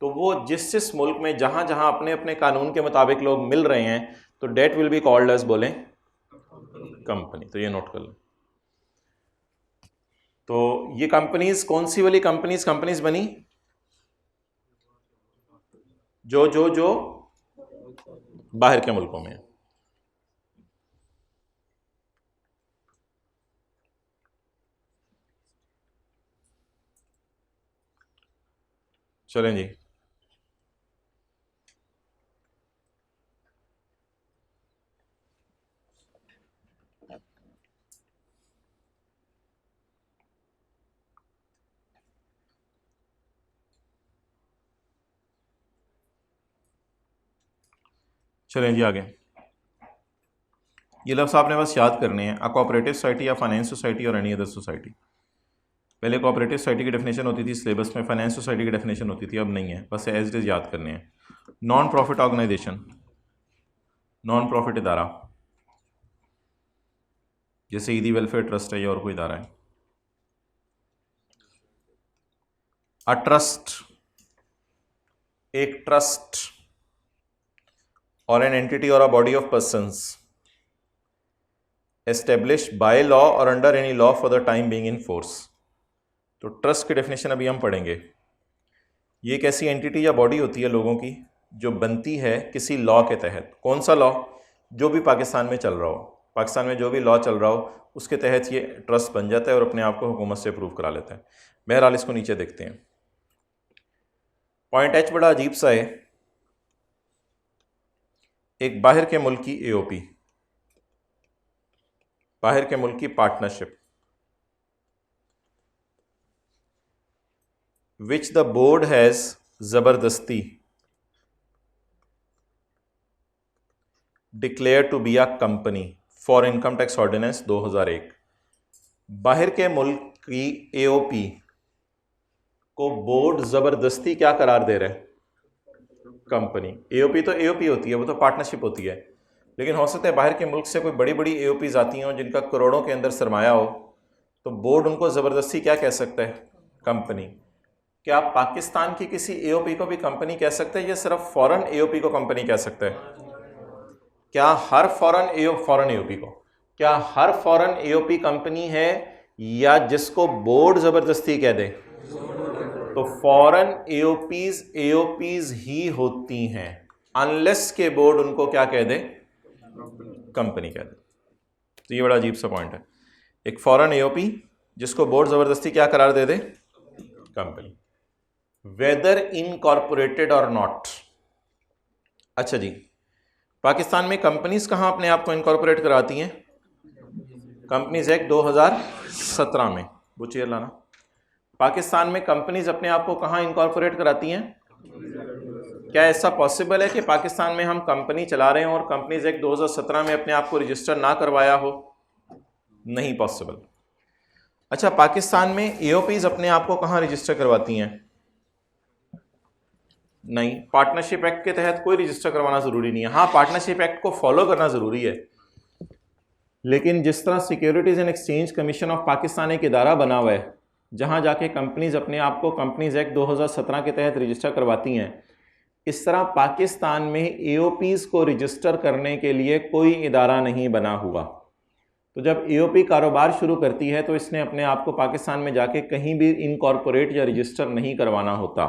तो वो जिस जिस मुल्क में जहाँ जहाँ अपने अपने कानून के मुताबिक लोग मिल रहे हैं, तो that will be called as, बोलें, कंपनी। तो ये नोट कर लें। तो ये कंपनीज कौन सी वाली कंपनीज बनी? जो बाहर के मुल्कों में है। चलें जी, चलें जी आगे। ये लफ्ज़ आपने बस याद करने हैं, अ कोऑपरेटिव सोसाइटी या फाइनेंस सोसाइटी और एनी अदर सोसाइटी। पहले कोऑपरेटिव सोसाइटी की डेफिनेशन होती थी सिलेबस में, फाइनेंस सोसाइटी की डेफिनेशन होती थी, अब नहीं है, बस एज इट इज़ याद करने हैं। Non profit organisation, non profit इदारा, जैसे ईदी वेलफेयर ट्रस्ट है या और कोई इदारा है। अ ट्रस्ट, एक trust or an entity or a body of persons established by law or under any law for the time being in force. तो ट्रस्ट की डेफिनेशन अभी हम पढ़ेंगे। ये एक ऐसी एंटिटी या बॉडी होती है लोगों की जो बनती है किसी लॉ के तहत। कौन सा लॉ? जो भी पाकिस्तान में चल रहा हो, पाकिस्तान में जो भी लॉ चल रहा हो उसके तहत ये ट्रस्ट बन जाता है और अपने आप को हुकूमत से अप्रूव करा लेता है। बहरहाल इसको नीचे देखते हैं। पॉइंट एच बड़ा अजीब सा है। एक बाहर के मुल्क की एओपी, बाहर के मुल्क की partnership, which the board has जबरदस्ती declare to be a company for income tax ordinance 2001। बाहर के मुल्क की एओपी को बोर्ड जबरदस्ती क्या करार दे रहा है? कंपनी। एओपी तो एओपी होती है, वो तो पार्टनरशिप होती है, लेकिन हो सकता है बाहर के मुल्क से कोई बड़ी बड़ी एओपीज आती हों जिनका करोड़ों के अंदर सरमाया हो, तो बोर्ड उनको ज़बरदस्ती क्या कह सकता है? कंपनी। क्या पाकिस्तान की किसी एओपी को भी कंपनी कह सकते हैं या सिर्फ फॉरेन एओपी को कंपनी कह सकते हैं? क्या हर फॉरेन एओपी को, क्या हर फॉरेन एओपी कंपनी है या जिसको बोर्ड ज़बरदस्ती कह दे? तो फॉरेन एओपीज ही होती हैं अनलेस के बोर्ड उनको क्या कह दे? कंपनी कह दे। तो ये बड़ा अजीब सा पॉइंट है। एक फॉरेन एओपी जिसको बोर्ड जबरदस्ती क्या करार दे दे? कंपनी। वेदर इनकॉर्पोरेटेड और नॉट। अच्छा जी, पाकिस्तान में कंपनीज कहां अपने आप को इनकॉर्पोरेट कराती हैं? कंपनीज एक्ट 2017 में। वो चेयर लाना। पाकिस्तान में कंपनीज अपने आप को कहां इनकॉर्पोरेट कराती हैं? क्या ऐसा पॉसिबल है कि पाकिस्तान में हम कंपनी चला रहे हैं और कंपनीज एक्ट 2017 में अपने आप को रजिस्टर ना करवाया हो? नहीं पॉसिबल। अच्छा, पाकिस्तान में एओपीज अपने आप को कहां रजिस्टर करवाती हैं? नहीं, पार्टनरशिप एक्ट के तहत कोई रजिस्टर करवाना जरूरी नहीं है। हाँ, पार्टनरशिप एक्ट को फॉलो करना जरूरी है, लेकिन जिस तरह securities and exchange commission of Pakistan एक इदारा बना हुआ है जहां जाके कंपनीज अपने आप को कंपनीज एक्ट 2017 के तहत रजिस्टर करवाती हैं, इस तरह पाकिस्तान में एओपीज को रजिस्टर करने के लिए कोई इदारा नहीं बना हुआ। तो जब एओपी कारोबार शुरू करती है तो इसने अपने आप को पाकिस्तान में जाके कहीं भी इनकॉर्पोरेट या रजिस्टर नहीं करवाना होता।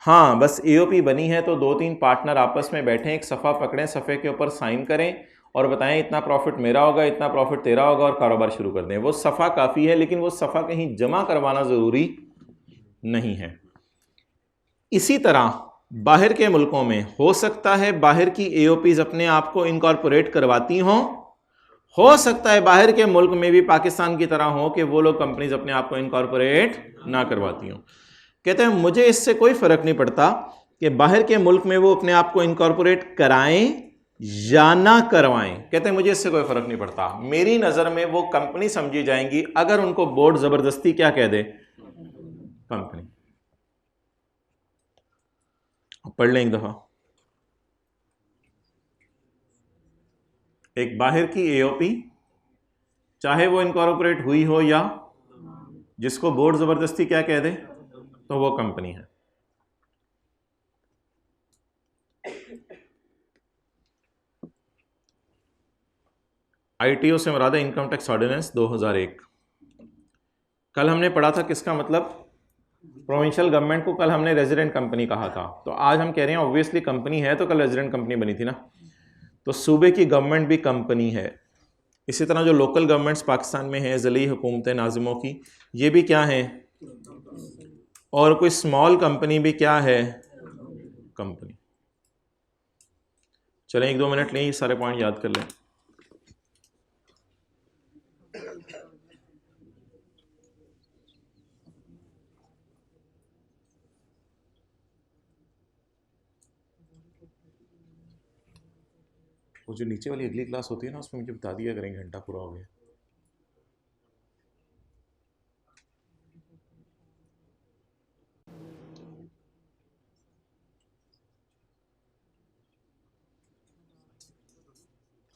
हाँ, बस एओपी बनी है तो 2-3 पार्टनर आपस में बैठें, एक सफ़ा पकड़ें, सफ़े के ऊपर साइन करें और बताएं इतना प्रॉफिट मेरा होगा, इतना प्रॉफिट तेरा होगा, और कारोबार शुरू कर दें। वो सफ़ा काफ़ी है, लेकिन वो सफ़ा कहीं जमा करवाना ज़रूरी नहीं है। इसी तरह बाहर के मुल्कों में हो सकता है बाहर की एओपीज अपने आप को इनकॉर्पोरेट करवाती हों, हो सकता है बाहर के मुल्क में भी पाकिस्तान की तरह हो कि वो लोग कंपनीज अपने आप को इनकॉर्पोरेट ना करवाती हों। कहते हैं मुझे इससे कोई फर्क नहीं पड़ता कि बाहर के मुल्क में वो अपने आप को इनकॉर्पोरेट कराएं या ना करवाएं। कहते हैं मुझे इससे कोई फर्क नहीं पड़ता, मेरी नजर में वो कंपनी समझी जाएंगी अगर उनको बोर्ड जबरदस्ती क्या कह दे? कंपनी। पढ़ लें एक दफा। एक बाहर की एओपी, चाहे वो इनकॉर्पोरेट हुई हो या जिसको बोर्ड जबरदस्ती क्या कह दे, तो वो कंपनी है। आईटीओ से मुराद है इनकम टैक्स ऑर्डिनेंस 2001। कल हमने पढ़ा था किसका मतलब प्रोविंशियल गवर्नमेंट को, कल हमने रेजिडेंट कंपनी कहा था, तो आज हम कह रहे हैं ऑब्वियसली कंपनी है, तो कल रेजिडेंट कंपनी बनी थी ना। तो सूबे की गवर्नमेंट भी कंपनी है। इसी तरह जो लोकल गवर्नमेंट्स पाकिस्तान में हैं, ज़िली हुकूमतें नाज़िमों की, ये भी क्या हैं? और कोई स्मॉल कंपनी भी क्या है? कंपनी। चलें 1-2 मिनट लें, ये सारे पॉइंट याद कर लें। वो जो नीचे वाली अगली क्लास होती है ना, उसमें मुझे बता दिया करेंगे घंटा पूरा हो गया।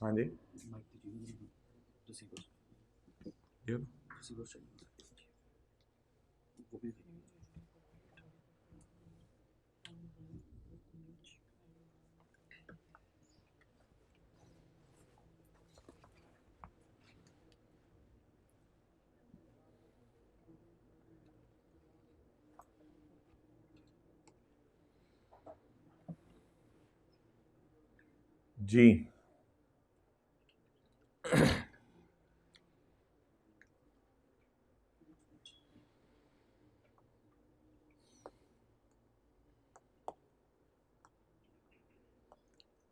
हाँ जी, ये जी।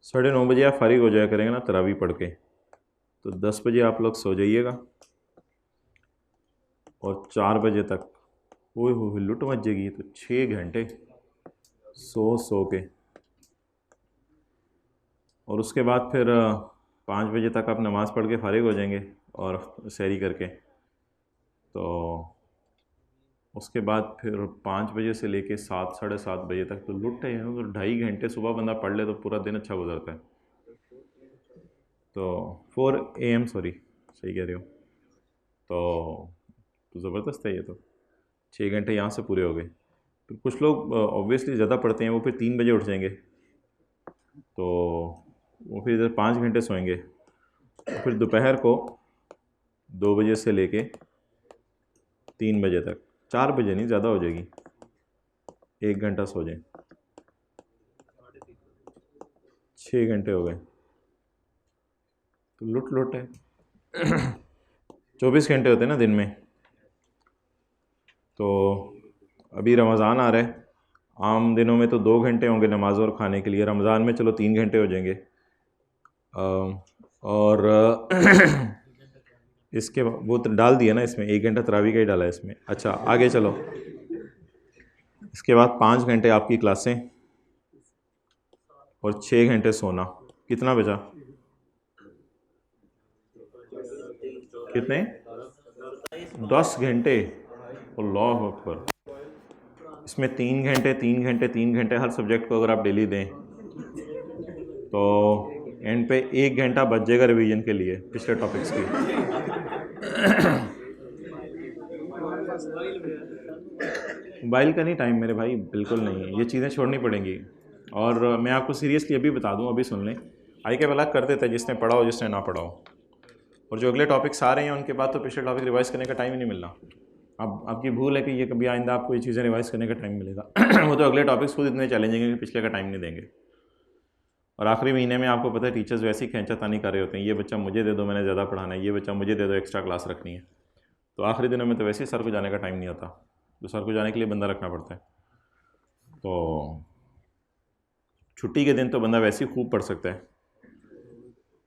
साढ़े 9 बजे आप फारिग हो जाया करेंगे ना तरावी पढ़ के, तो 10 बजे आप लोग सो जाइएगा और 4 बजे तक ओए हो लुट मच जाएगी। तो 6 घंटे सो के, और उसके बाद फिर 5 बजे तक आप नमाज़ पढ़ के फारिग हो जाएंगे और सैरी करके। तो उसके बाद फिर 5 बजे से लेके 7 साढ़े 7 बजे तक तो लुट है। तो 2.5 घंटे सुबह बंदा पढ़ ले तो पूरा दिन अच्छा गुजरता है। तो 4 AM सॉरी, सही कह रहे हो। तो ज़बरदस्त है ये। तो 6 घंटे यहाँ से पूरे हो गए। फिर कुछ लोग ऑब्वियसली ज़्यादा पढ़ते हैं, वो फिर 3 बजे उठ जाएंगे, तो वो फिर इधर 5 घंटे सोएंगे। तो फिर दोपहर को 2 बजे से लेके 3 बजे तक, 4 बजे नहीं, ज़्यादा हो जाएगी, 1 घंटा सो जाएं, 6 घंटे हो गए। तो लुट है। 24 घंटे होते हैं ना दिन में। तो अभी रमज़ान आ रहा है, आम दिनों में तो 2 घंटे होंगे नमाज और खाने के लिए, रमज़ान में चलो 3 घंटे हो जाएंगे। और इसके वो तो डाल दिया ना इसमें, 1 घंटा तरावी का ही डाला है इसमें। अच्छा आगे चलो, इसके बाद 5 घंटे आपकी क्लासें और 6 घंटे सोना। कितना बचा? कितने? 10 घंटे। अल्लाह अकबर। इसमें 3 घंटे 3 घंटे 3 घंटे हर सब्जेक्ट को अगर आप डेली दें तो एंड पे 1 घंटा बच जाएगा रिवीजन के लिए पिछले टॉपिक्स की। मोबाइल का नहीं टाइम मेरे भाई, बिल्कुल नहीं है। ये चीज़ें छोड़नी पड़ेंगी। और मैं आपको सीरियसली अभी बता दूं, अभी सुन लें। आई के वाला कर देता है जिसने पढ़ा हो, जिसने ना पढ़ा हो। और जो अगले टॉपिक्स आ रहे हैं उनके बाद तो पिछले टॉपिक रिवाइज़ करने का टाइम ही नहीं मिलना। अब आपकी भूल है कि ये कभी आइंदा आपको ये चीज़ें रिवाइज़ करने का टाइम मिलेगा। वो तो अगले टॉपिक्स खुद इतने चैलेंजिंग है कि पिछले का टाइम नहीं देंगे। और आखिरी महीने में आपको पता है टीचर्स वैसे ही खींचातानी कर रहे होते हैं, ये बच्चा मुझे दे दो, मैंने ज़्यादा पढ़ाना है, ये बच्चा मुझे दे दो, एक्स्ट्रा क्लास रखनी है। तो आखिरी दिनों में तो वैसे ही सर को जाने का टाइम नहीं होता, तो सर को जाने के लिए बंदा रखना पड़ता है। तो छुट्टी के दिन तो बंदा वैसे ही खूब पढ़ सकता है।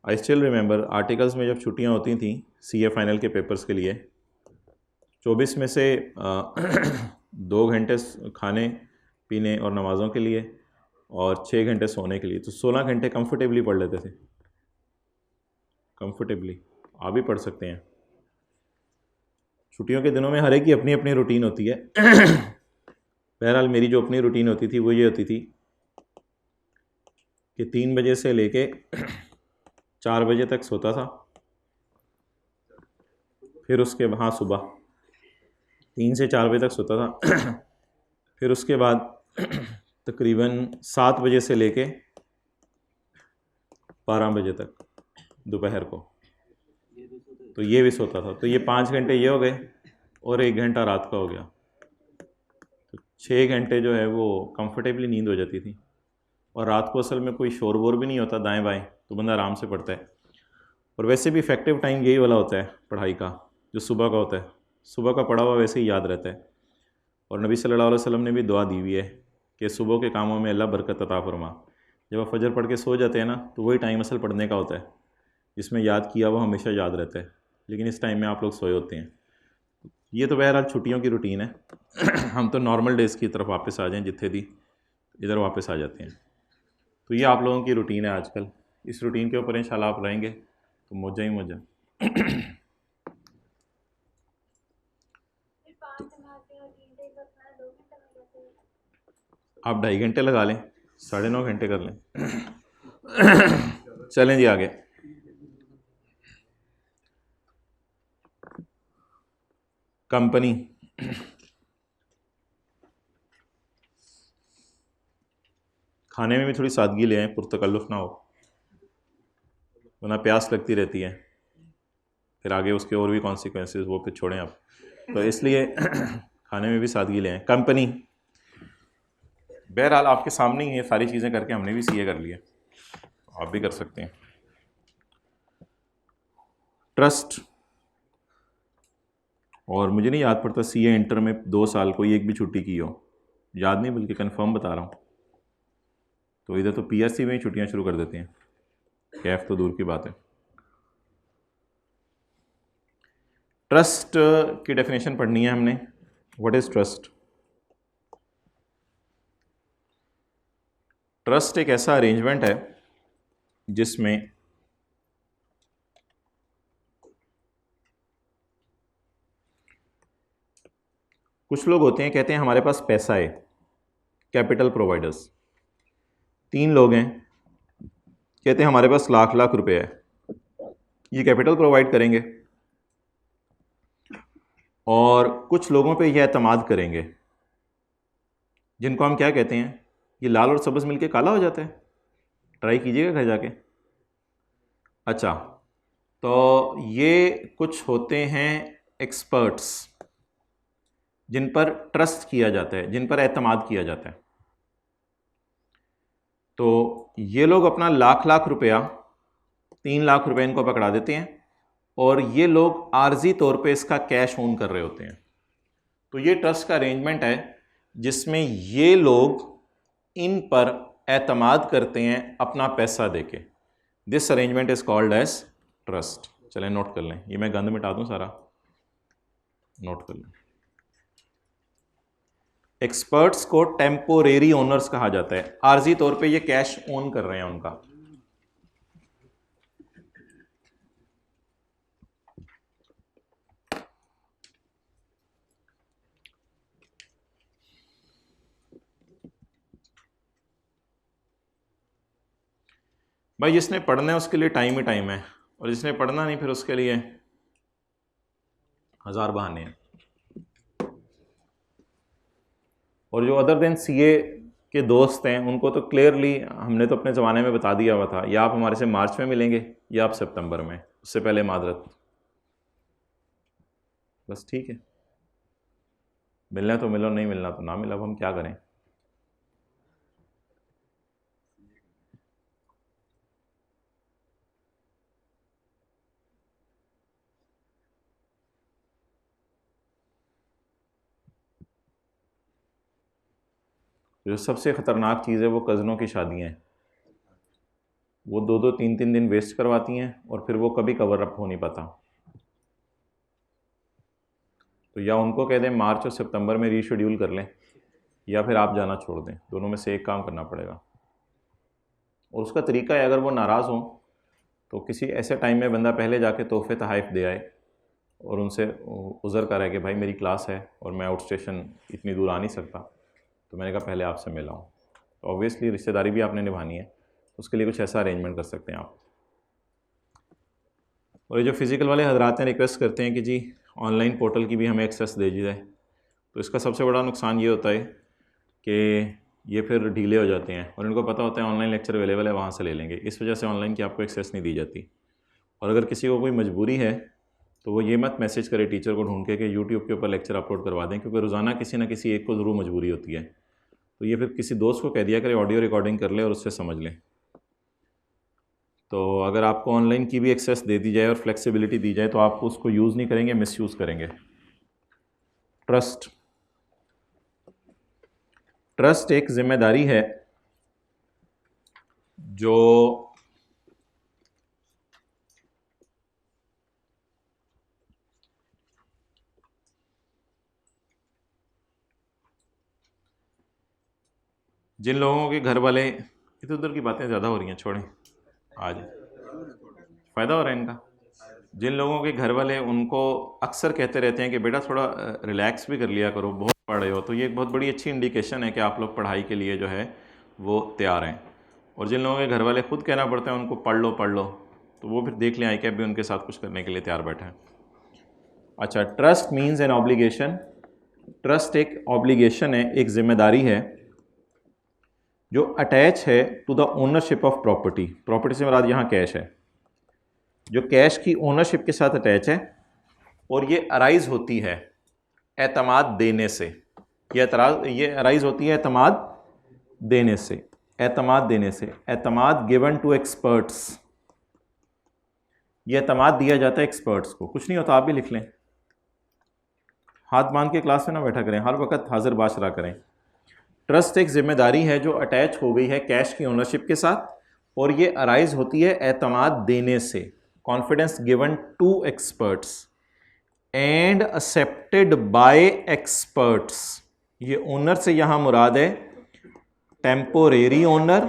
आई स्टिल रिमेंबर आर्टिकल्स में जब छुट्टियाँ होती थी CA फाइनल के पेपर्स के लिए, 24 में से 2 घंटे खाने पीने और नमाज़ों के लिए और 6 घंटे सोने के लिए, तो 16 घंटे कंफर्टेबली पढ़ लेते थे। कंफर्टेबली आप भी पढ़ सकते हैं। छुट्टियों के दिनों में हर एक की अपनी अपनी रूटीन होती है। बहरहाल मेरी जो अपनी रूटीन होती थी वो ये होती थी कि 3 बजे से लेके 4 बजे तक सोता था। फिर उसके हाँ सुबह 3 से 4 बजे तक सोता था। फिर उसके बाद तकरीबन 7 बजे से लेके 12 बजे तक दोपहर को, तो ये भी सोता था। तो ये 5 घंटे ये हो गए और 1 घंटा रात का हो गया। तो 6 घंटे जो है वो कंफर्टेबली नींद हो जाती थी। और रात को असल में कोई शोर वोर भी नहीं होता दाएं बाएं, तो बंदा आराम से पढ़ता है। और वैसे भी इफ़ेक्टिव टाइम यही वाला होता है पढ़ाई का, जो सुबह का होता है। सुबह का पढ़ा हुआ वैसे ही याद रहता है। और नबी सल्लल्लाहु अलैहि वसल्लम ने भी दुआ दी हुई है कि सुबह के कामों में अल्लाह बरकत अता फरमा। जब आप फजर पढ़ के सो जाते हैं ना, तो वही टाइम असल पढ़ने का होता है, जिसमें याद किया वो हमेशा याद रहता है। लेकिन इस टाइम में आप लोग सोए होते हैं। ये तो बहरहाल छुट्टियों की रूटीन है। हम तो नॉर्मल डेज़ की तरफ वापस आ जाएं, जितने दी इधर वापस आ जाते हैं। तो ये आप लोगों की रूटीन है आजकल। इस रूटीन के ऊपर इंशाल्लाह आप रहेंगे तो मौजा ही मौजा। आप 2.5 घंटे लगा लें, 9.5 घंटे कर लें। चलें जी आगे। कंपनी, खाने में भी थोड़ी सादगी ले आए, पुरतकल्लुफ़ ना हो, वरना प्यास लगती रहती है, फिर आगे उसके और भी कॉन्सिक्वेंसेस, वो फिर छोड़ें आप, तो इसलिए खाने में भी सादगी ले आए। कंपनी, बहरहाल आपके सामने ही ये सारी चीज़ें करके हमने भी सीए कर लिया, आप भी कर सकते हैं। ट्रस्ट, और मुझे नहीं याद पड़ता सीए इंटर में 2 साल कोई एक भी छुट्टी की हो, याद नहीं, बल्कि कंफर्म बता रहा हूँ। तो इधर तो पीएससी में ही छुट्टियाँ शुरू कर देते हैं, कैफ तो दूर की बात है। ट्रस्ट की डेफिनेशन पढ़नी है हमने। What is trust? ट्रस्ट एक ऐसा अरेंजमेंट है जिसमें कुछ लोग होते हैं, कहते हैं हमारे पास पैसा है, कैपिटल प्रोवाइडर्स। 3 लोग हैं, कहते हैं हमारे पास लाख लाख रुपए है, ये कैपिटल प्रोवाइड करेंगे और कुछ लोगों पे ये एतमाद करेंगे, जिनको हम क्या कहते हैं, ये लाल और सब्ज़ मिलके काला हो जाता है, ट्राई कीजिएगा घर जाके। अच्छा, तो ये कुछ होते हैं एक्सपर्ट्स जिन पर ट्रस्ट किया जाता है, जिन पर एतमाद किया जाता है। तो ये लोग अपना लाख लाख रुपया, 3 लाख रुपए इनको पकड़ा देते हैं और ये लोग आर्जी तौर पे इसका कैश ओन कर रहे होते हैं। तो ये ट्रस्ट का अरेंजमेंट है जिसमें ये लोग इन पर एतमाद करते हैं अपना पैसा देके। This arrangement is called as trust. चलें नोट कर लें, ये मैं गंद मिटा दूं सारा, नोट कर लें। एक्सपर्ट्स को टेम्पोरेरी ओनर्स कहा जाता है, आर्जी तौर पे ये कैश ओन कर रहे हैं उनका। भाई जिसने पढ़ना है उसके लिए टाइम ही टाइम है, और जिसने पढ़ना नहीं फिर उसके लिए 1000 बहाने हैं। और जो अदर देन सीए के दोस्त हैं उनको तो क्लियरली हमने तो अपने ज़माने में बता दिया हुआ था, या आप हमारे से मार्च में मिलेंगे या आप सितंबर में, उससे पहले मादरत। बस ठीक है, मिलना तो मिलो, नहीं मिलना तो ना मिला, अब हम क्या करें। जो सबसे ख़तरनाक चीज़ है वो कज़नों की शादियाँ हैं। वो 2-2 3-3 दिन वेस्ट करवाती हैं और फिर वो कभी कवर अप हो नहीं पाता। तो या उनको कह दें मार्च और सितंबर में रीशेड्यूल कर लें, या फिर आप जाना छोड़ दें, दोनों में से एक काम करना पड़ेगा। और उसका तरीका है, अगर वो नाराज़ हों तो किसी ऐसे टाइम में बंदा पहले जाके तोहफे तहाइफ दे आए और उनसे उज़र कर है कि भाई मेरी क्लास है और मैं आउट स्टेशन इतनी दूर आ नहीं सकता, तो मैंने कहा पहले आपसे मिला हूँ। तो ऑब्वियसली रिश्तेदारी भी आपने निभानी है, उसके लिए कुछ ऐसा अरेंजमेंट कर सकते हैं आप। और ये जो फिज़िकल वाले हजरात हैं रिक्वेस्ट करते हैं कि जी ऑनलाइन पोर्टल की भी हमें एक्सेस दे दी जाए, तो इसका सबसे बड़ा नुकसान ये होता है कि ये फिर ढीले हो जाते हैं और इनको पता होता है ऑनलाइन लेक्चर अवेलेबल है, वहाँ से ले लेंगे, इस वजह से ऑनलाइन की आपको एक्सेस नहीं दी जाती। और अगर किसी को कोई मजबूरी है तो वो ये मत मैसेज करे टीचर को ढूंढ के कि यूट्यूब के ऊपर लेक्चर अपलोड करवा दें, क्योंकि रोज़ाना किसी ना किसी एक को ज़रूर मजबूरी होती है। तो ये फिर किसी दोस्त को कह दिया करे ऑडियो रिकॉर्डिंग कर ले और उससे समझ लें। तो अगर आपको ऑनलाइन की भी एक्सेस दे दी जाए और फ्लेक्सिबिलिटी दी जाए तो आप उसको यूज़ नहीं करेंगे, मिसयूज़ करेंगे। ट्रस्ट एक जिम्मेदारी है जो जिन लोगों के घर वाले, इधर उधर की बातें ज़्यादा हो रही हैं, छोड़ें, आज फ़ायदा हो रहा है इनका। जिन लोगों के घर वाले उनको अक्सर कहते रहते हैं कि बेटा थोड़ा रिलैक्स भी कर लिया करो, बहुत पढ़ रहे हो, तो ये एक बहुत बड़ी अच्छी इंडिकेशन है कि आप लोग पढ़ाई के लिए जो है वो तैयार हैं। और जिन लोगों के घर वाले खुद कहना पड़ता है उनको पढ़ लो, तो वो फिर देख लें आई कैप भी उनके साथ कुछ करने के लिए तैयार बैठे हैं। अच्छा, trust means an obligation. Trust एक ऑब्लिगेशन है, एक जिम्मेदारी है जो अटैच है to the ownership of property. Property से मुराद यहाँ कैश है, जो कैश की ओनरशिप के साथ अटैच है, और ये अराइज होती है एतमाद देने से। ये अराइज होती है एतमाद देने से, एतमाद देने से। एतमाद गिवन टू एक्सपर्ट्स, ये एतमाद दिया जाता है एक्सपर्ट्स को। कुछ नहीं होता, आप भी लिख लें, हाथ बांध के क्लास में ना बैठा करें, हर वक्त हाजिर बाशरा करें। ट्रस्ट एक जिम्मेदारी है जो अटैच हो गई है कैश की ओनरशिप के साथ, और ये अराइज होती है एतमाद देने से। Confidence given to experts and accepted by experts. ये ओनर से यहां मुराद है टेम्पोरेरी ओनर,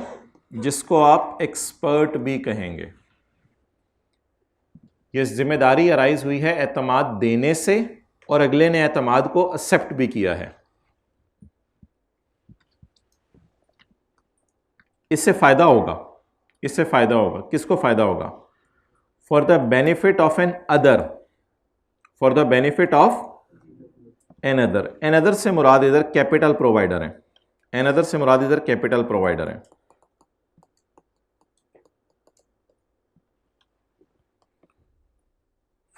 जिसको आप एक्सपर्ट भी कहेंगे। ये जिम्मेदारी अराइज हुई है एतमाद देने से, और अगले ने एतमाद को एक्सेप्ट भी किया है। इससे फायदा होगा, इससे फायदा होगा। किसको फायदा होगा? For the benefit of N other, for the benefit of N other. Another से मुराद इधर कैपिटल प्रोवाइडर है, एन अदर से मुराद इधर कैपिटल प्रोवाइडर है।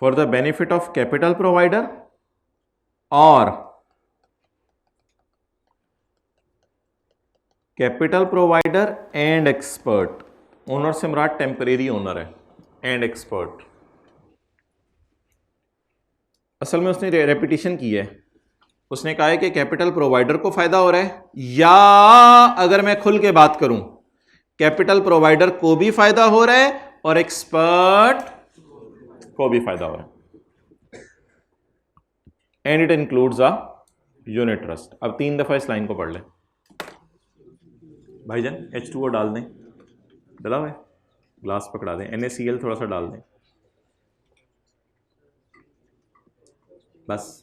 For the benefit of capital provider or capital provider and expert. Owner से मुराद टेम्परेरी ओनर है, एंड एक्सपर्ट। असल में उसने रेपिटेशन की है, उसने कहा है कि कैपिटल प्रोवाइडर को फायदा हो रहा है, या अगर मैं खुल के बात करूं, कैपिटल प्रोवाइडर को भी फायदा हो रहा है और एक्सपर्ट को भी फायदा हो रहा है। And it includes a unit trust. अब 3 दफा इस लाइन को पढ़ लें भाईजान। H2O डाल दें, डला हुआ है, ग्लास पकड़ा दें, NaCl थोड़ा सा डाल दें, बस।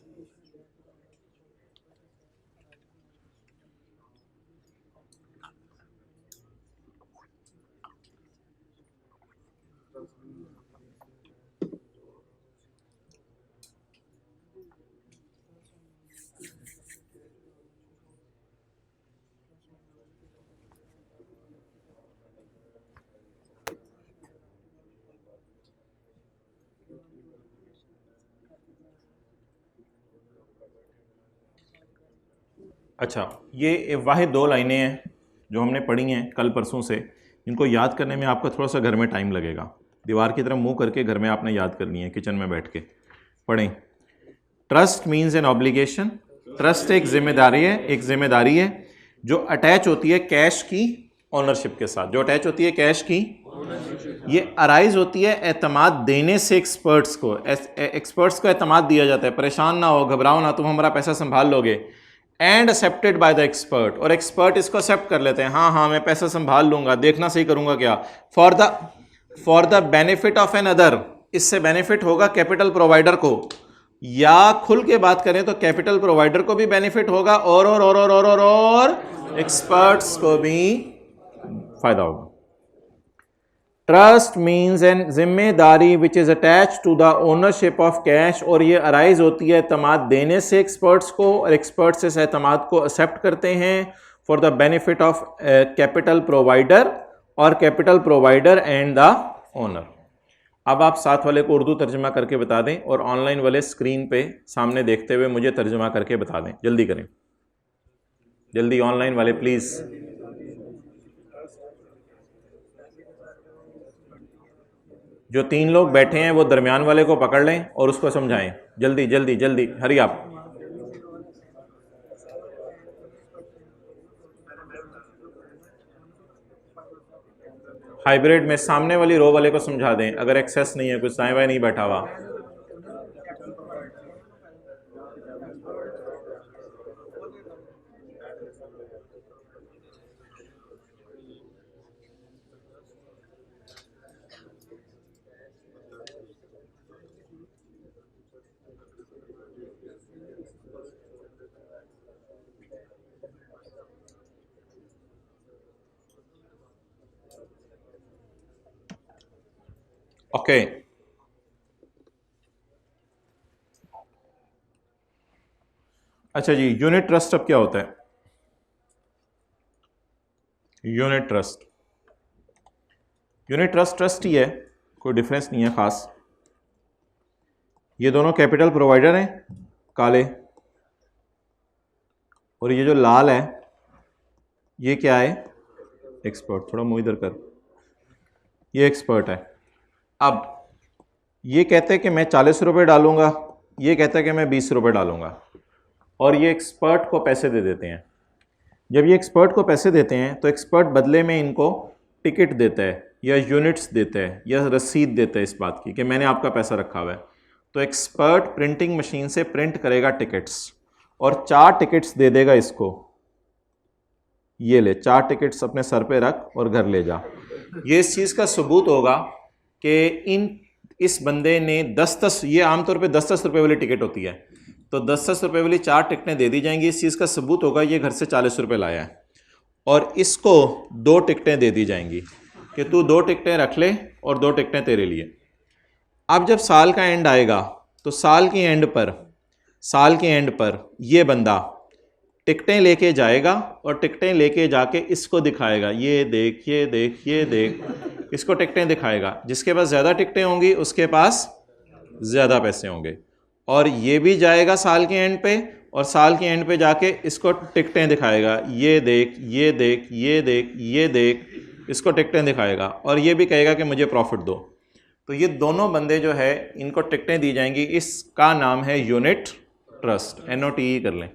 अच्छा, ये वाहिद 2 लाइनें हैं जो हमने पढ़ी हैं कल परसों से। इनको याद करने में आपका थोड़ा सा घर में टाइम लगेगा। दीवार की तरफ मुंह करके घर में आपने याद करनी है, किचन में बैठ के पढ़ें। Trust means an obligation. Trust एक जिम्मेदारी है, एक जिम्मेदारी है जो अटैच होती है कैश की ओनरशिप के साथ, जो अटैच होती है कैश की। ये अराइज होती है एतमाद देने से एक्सपर्ट्स को। एक्सपर्ट्स को एतमाद दिया जाता है, परेशान ना हो, घबराओ ना, तुम हमारा पैसा संभाल लोगे। And accepted by the expert, और एक्सपर्ट इसको एक्सेप्ट कर लेते हैं, हाँ हाँ मैं पैसा संभाल लूंगा, देखना सही करूंगा क्या। For the benefit of N other, इससे बेनिफिट होगा कैपिटल प्रोवाइडर को, या खुल के बात करें तो कैपिटल प्रोवाइडर को भी बेनिफिट होगा, और एक्सपर्ट्स को भी फायदा होगा। ट्रस्ट मीन्स एन जिम्मेदारी which is attach to the ownership of cash, और ये अराइज होती है एतमाद देने से एक्सपर्ट्स को, और एक्सपर्ट्स इस एतमाद को एक्सेप्ट करते हैं for the benefit of capital provider, or capital provider and the owner. अब आप साथ वाले को उर्दू तर्जमा करके बता दें, और ऑनलाइन वाले स्क्रीन पे सामने देखते हुए मुझे तर्जमा करके बता दें। जल्दी करें, जल्दी ऑनलाइन वाले प्लीज़। जो 3 लोग बैठे हैं वो दरमियान वाले को पकड़ लें और उसको समझाएं। जल्दी जल्दी जल्दी, हरी आप। हाइब्रिड में सामने वाली रो वाले को समझा दें, अगर एक्सेस नहीं है, कुछ दाएं बाएं नहीं बैठा हुआ। ओके, अच्छा जी, यूनिट ट्रस्ट अब क्या होता है? Unit trust, unit trust trust ही है, कोई डिफरेंस नहीं है खास। ये दोनों कैपिटल प्रोवाइडर हैं काले, और ये जो लाल है ये क्या है? एक्सपर्ट। थोड़ा मुंह इधर कर, ये एक्सपर्ट है। अब ये कहते हैं कि मैं 40 रुपये डालूंगा, ये कहता है कि मैं 20 रुपये डालूंगा, और ये एक्सपर्ट को पैसे दे देते हैं। जब ये एक्सपर्ट को पैसे देते हैं तो एक्सपर्ट बदले में इनको टिकट देता है या यूनिट्स देता है या रसीद देता है इस बात की कि मैंने आपका पैसा रखा हुआ है। तो एक्सपर्ट प्रिंटिंग मशीन से प्रिंट करेगा टिकट्स और 4 टिकट्स दे देगा इसको, ये ले 4 टिकट्स अपने सर पे रख और घर ले जा। ये इस चीज़ का सबूत होगा कि इस बंदे ने 10-10, ये आमतौर पे 10-10 रुपये वाली टिकट होती है, तो 10-10 रुपये वाली 4 टिकटें दे दी जाएंगी। इस चीज़ का सबूत होगा ये घर से 40 रुपये लाया है, और इसको 2 टिकटें दे दी जाएंगी कि तू 2 टिकटें रख ले और 2 टिकटें तेरे लिए। अब जब साल का एंड आएगा तो साल के एंड पर ये बंदा टिकटें लेके जाएगा और टिकटें लेके जाके इसको दिखाएगा, ये देख, ये देख, ये देख, इसको टिकटें दिखाएगा। जिसके पास ज़्यादा टिकटें होंगी उसके पास ज़्यादा पैसे होंगे, और ये भी जाएगा साल के एंड पे, और साल के एंड पे जाके इसको टिकटें दिखाएगा, ये देख, ये देख, ये देख, ये देख, इसको टिकटें दिखाएगा, और ये भी कहेगा कि मुझे प्रॉफिट दो। तो ये दोनों बंदे जो है इनको टिकटें दी जाएंगी। इसका नाम है यूनिट ट्रस्ट, NOTE कर लें।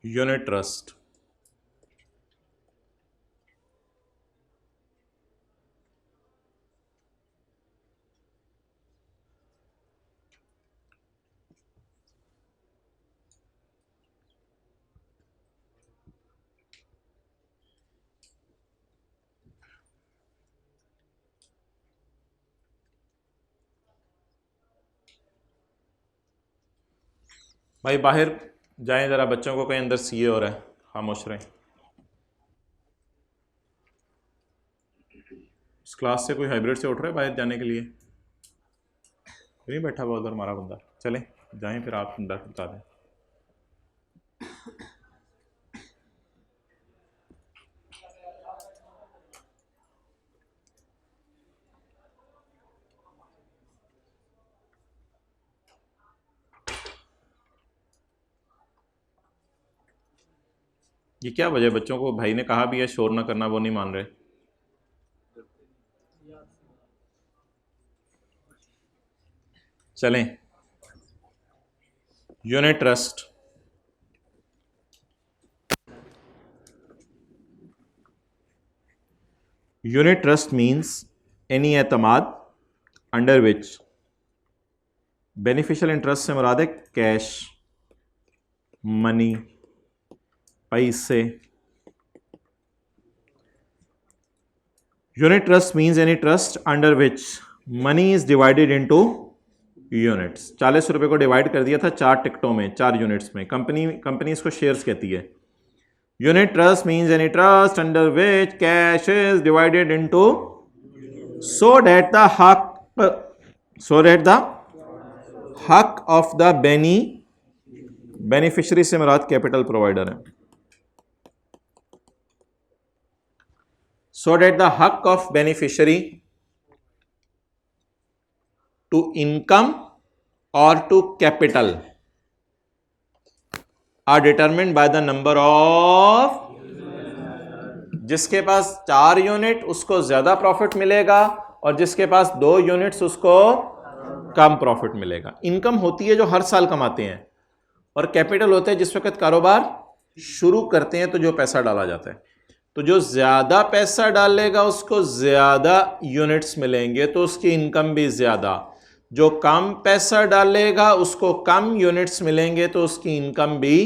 यूनिट ट्रस्ट, भाई बाहर जाएं ज़रा, बच्चों को कहीं अंदर सीए हो रहा है, खामोश रहें। इस क्लास से कोई हाइब्रिड से उठ रहा है बाहर जाने के लिए? नहीं बैठा हुआ उधर हमारा बंदा, चलें जाएं फिर, आप बता दें। ये क्या वजह, बच्चों को भाई ने कहा भी है शोर ना करना, वो नहीं मान रहे। चलें, unit trust, unit trust means any एतमाद अंडर विच बेनिफिशियल इंटरेस्ट से मुराद है कैश, मनी, पैसे। Unit trust means any trust under which money is divided into units. 40 रुपये को डिवाइड कर दिया था 4 टिकटों में, 4 यूनिट्स में। कंपनी इसको शेयर्स कहती है। Unit trust means any trust under which cash is divided into so that the हक ऑफ द बेनिफिशियरी से मुराद कैपिटल प्रोवाइडर है। so that the हक ऑफ बेनिफिशियरी टू इनकम और to capital are determined by the number of, जिसके पास 4 यूनिट उसको ज्यादा प्रॉफिट मिलेगा और जिसके पास 2 यूनिट्स उसको कम प्रॉफिट मिलेगा। इनकम होती है जो हर साल कमाते हैं, और कैपिटल होता है जिस वक्त कारोबार शुरू करते हैं तो जो पैसा डाला जाता है। तो जो ज्यादा पैसा डालेगा उसको ज्यादा यूनिट्स मिलेंगे तो उसकी इनकम भी ज्यादा, जो कम पैसा डालेगा उसको कम यूनिट्स मिलेंगे तो उसकी इनकम भी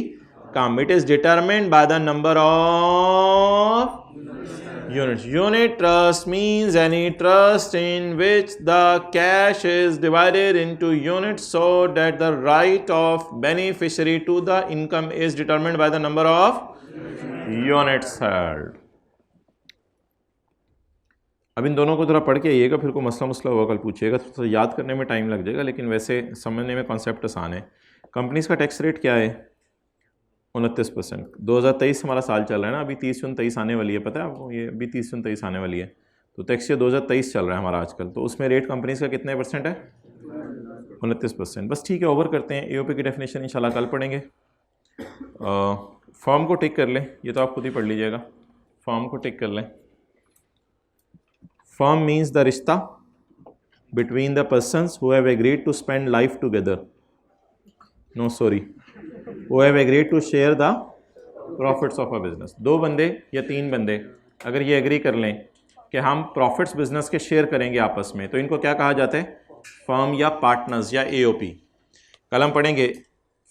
कम। It is determined by the number of Units. Unit trust means any trust in which the cash is divided into units so that the right of beneficiary to the income is determined by the number of units held. अब इन दोनों को थोड़ा पढ़ के आइएगा, फिर कोई मसला हुआ कल पूछिएगा तो याद करने में टाइम लग जाएगा, लेकिन वैसे समझने में कॉन्सेप्ट आसान है। कंपनीज का टैक्स रेट क्या है? 29%। 2023 हमारा साल चल रहा है ना, अभी 30-29 आने वाली है, पता है आपको? ये अभी 30-29 आने वाली है, तो टैक्स ईयर 2023 चल रहा है हमारा आजकल, तो उसमें रेट कंपनीज का कितने % है? 29%। बस ठीक है, ओवर करते हैं। एओपी की डेफिनेशन इंशाल्लाह कल पढ़ेंगे। फॉर्म को टिक कर लें, ये तो आप खुद ही पढ़ लीजिएगा। फॉर्म को टिक कर लें। फॉर्म मीन्स द रिश्ता between the persons who have agreed to spend life together, no sorry, who have agreed to share the profits of a business। 2 बंदे या 3 बंदे अगर ये एग्री कर लें कि हम प्रॉफिट्स बिजनेस के शेयर करेंगे आपस में, तो इनको क्या कहा जाता है? फर्म या पार्टनर्स या एओपी। कल हम पढ़ेंगे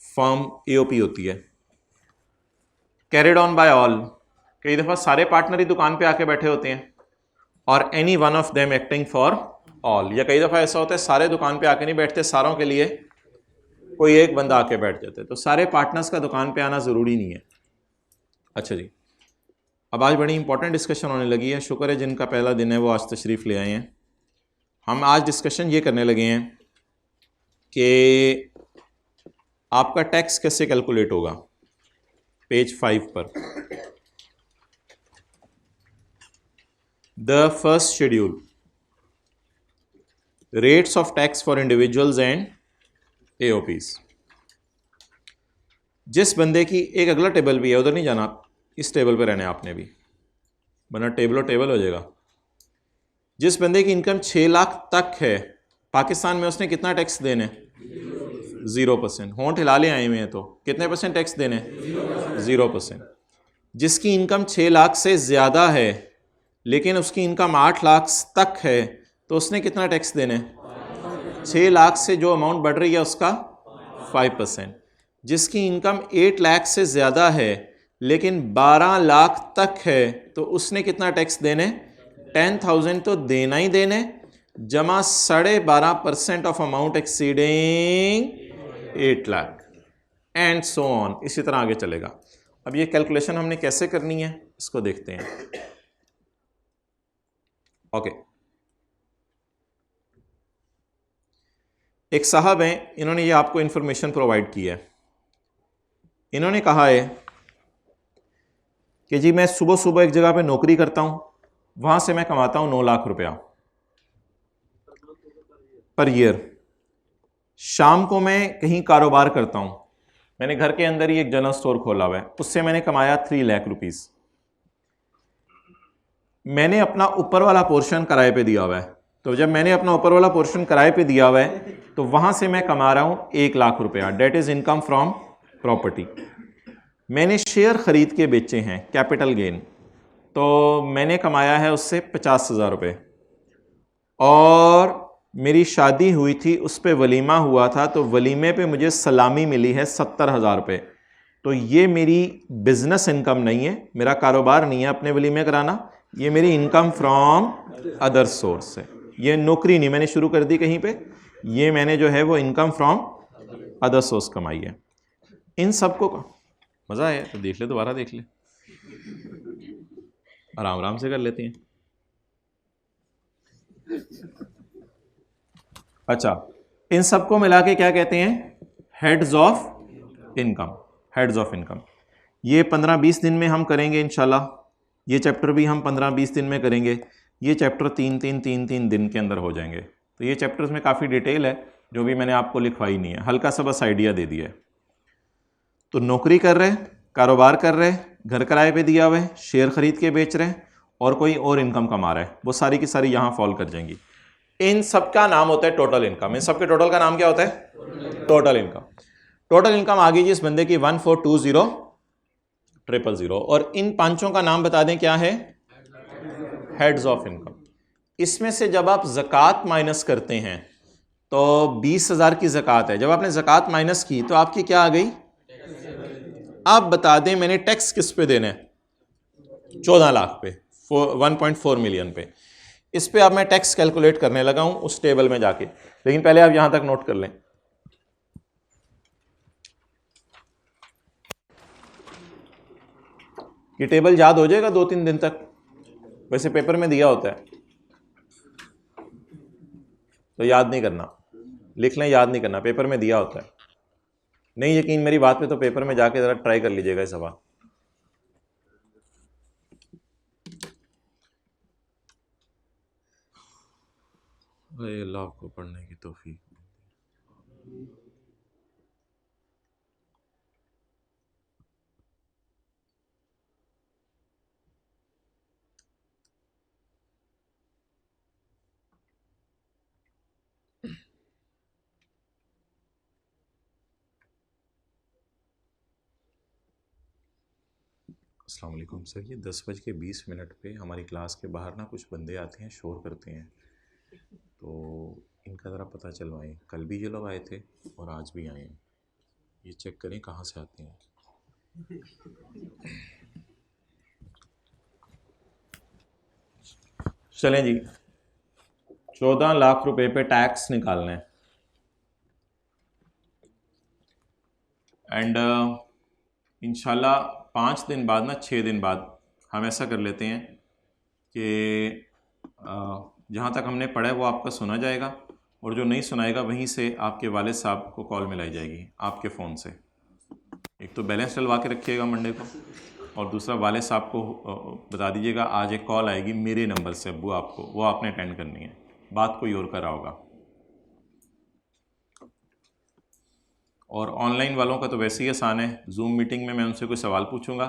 फर्म एओपी होती है। कैरिड ऑन बाय ऑल, कई दफ़ा सारे पार्टनर ही दुकान पे आके बैठे होते हैं, और any one of them acting for all, या कई दफ़ा ऐसा होता है सारे दुकान पे आके नहीं बैठते, सारों के लिए कोई एक बंदा आके बैठ जाता है, तो सारे पार्टनर्स का दुकान पे आना ज़रूरी नहीं है। अच्छा जी, अब आज बड़ी इंपॉर्टेंट डिस्कशन होने लगी है। शुक्र है जिनका पहला दिन है वो आज तशरीफ़ ले आए हैं। हम आज डिस्कशन ये करने लगे हैं कि आपका टैक्स कैसे कैलकुलेट होगा। पेज 5 पर the first schedule, rates of tax for individuals and AOPs. जिस बंदे की एक अगला टेबल भी है, उधर नहीं जाना, इस टेबल पे रहना है आपने भी, वरना टेबल हो जाएगा। जिस बंदे की इनकम 6 लाख तक है पाकिस्तान में, उसने कितना टैक्स देने? 0%। होंठ हिला ले आए हुए हैं तो कितने % टैक्स देने? 0%। जिसकी इनकम 6 लाख से ज़्यादा है लेकिन उसकी इनकम 8 लाख तक है, तो उसने कितना टैक्स देने? 6 लाख से जो अमाउंट बढ़ रही है उसका 5%। जिसकी इनकम 8 लाख से ज़्यादा है लेकिन 12 लाख तक है, तो उसने कितना टैक्स देने? 10,000 तो देना ही देने, जमा 12.5% of amount exceeding 8 lakh and so on. इसी तरह आगे चलेगा। अब ये कैलकुलेशन हमने कैसे करनी है इसको देखते हैं। ओके, एक साहब हैं, इन्होंने ये आपको इन्फॉर्मेशन प्रोवाइड की है। इन्होंने कहा है कि जी मैं सुबह सुबह एक जगह पे नौकरी करता हूँ, वहाँ से मैं कमाता हूँ 9 लाख रुपया पर ईयर। शाम को मैं कहीं कारोबार करता हूँ, मैंने घर के अंदर ही एक जनरल स्टोर खोला हुआ है, उससे मैंने कमाया 3 लाख रुपीज़। मैंने अपना ऊपर वाला पोर्शन किराए पे दिया हुआ है, तो जब मैंने अपना ऊपर वाला पोर्शन किराए पे दिया हुआ है तो वहाँ से मैं कमा रहा हूँ 1 लाख रुपया, that is income from property. मैंने शेयर ख़रीद के बेचे हैं, कैपिटल गेन, तो मैंने कमाया है उससे 50,000 रुपये। और मेरी शादी हुई थी, उस पर वलीमा हुआ था, तो वलीमे पे मुझे सलामी मिली है 70,000 रुपये। तो ये मेरी बिजनेस इनकम नहीं है, मेरा कारोबार नहीं है अपने वलीमे कराना, ये मेरी इनकम फ्रॉम अदर सोर्स है। ये नौकरी नहीं मैंने शुरू कर दी कहीं पे, ये मैंने जो है वो इनकम फ्रॉम अदर सोर्स कमाई है। इन सबको मज़ा आया तो देख ले, दोबारा देख ले, आराम आराम से कर लेते हैं। अच्छा, इन सबको मिला के क्या कहते हैं? Heads of income. Heads of income ये 15-20 दिन में हम करेंगे इंशाल्लाह। ये चैप्टर भी हम 15-20 दिन में करेंगे। ये चैप्टर 3 दिन के अंदर हो जाएंगे। तो ये चैप्टर्स में काफ़ी डिटेल है, जो भी मैंने आपको लिखवाई नहीं है, हल्का सा बस आइडिया दे दिया है। तो नौकरी कर रहे, कारोबार कर रहे, घर किराए पे दिया हुआ है, शेयर खरीद के बेच रहे हैं, और कोई और इनकम कमा रहा है, वो सारी की सारी यहाँ फॉल कर जाएंगी। इन सब का नाम होता है टोटल इनकम। इन सब के टोटल का नाम क्या होता है? Total income. टोटल इनकम आ गई जी इस बंदे की 1420000, और इन पांचों का नाम बता दें क्या है? Heads of income. इसमें से जब आप ज़कात माइनस करते हैं तो 20,000 की ज़कात है, जब आपने ज़कात माइनस की तो आपकी क्या आ गई? आप बता दें मैंने टैक्स किस पे देना है? 14 लाख पे। 1.4 मिलियन पे। इस पे अब मैं टैक्स कैलकुलेट करने लगा हूं उस टेबल में जाके, लेकिन पहले आप यहां तक नोट कर लें। ये टेबल याद हो जाएगा 2-3 दिन तक, वैसे पेपर में दिया होता है तो याद नहीं करना, लिख लें, याद नहीं करना, पेपर में दिया होता है। नहीं यकीन मेरी बात पे तो पेपर में जाके जरा ट्राई कर लीजिएगा इस सवाल। अल्लाह आपको पढ़ने की तौफीक। अस्सलाम वालेकुम सर, ये 10:20 पे हमारी क्लास के बाहर ना कुछ बंदे आते हैं, शोर करते हैं, तो इनका ज़रा पता चलवाएं। कल भी ये लोग आए थे और आज भी आए हैं, ये चेक करें कहाँ से आते हैं। चलें जी, 14 लाख रुपए पे टैक्स निकालना है एंड इंशाल्लाह 5 दिन बाद ना 6 दिन बाद हम ऐसा कर लेते हैं कि जहाँ तक हमने पढ़ा है वो आपका सुना जाएगा और जो नहीं सुनाएगा वहीं से आपके वालिद साहब को कॉल मिलाई जाएगी आपके फ़ोन से। एक तो बैलेंस डलवा के रखिएगा मंडे को, और दूसरा वालिद साहब को बता दीजिएगा आज एक कॉल आएगी मेरे नंबर से अब्बू आपको, वो आपने अटेंड करनी है, बात कोई और कर रहा होगा। और ऑनलाइन वालों का तो वैसे ही आसान है, जूम मीटिंग में मैं उनसे कोई सवाल पूछूंगा,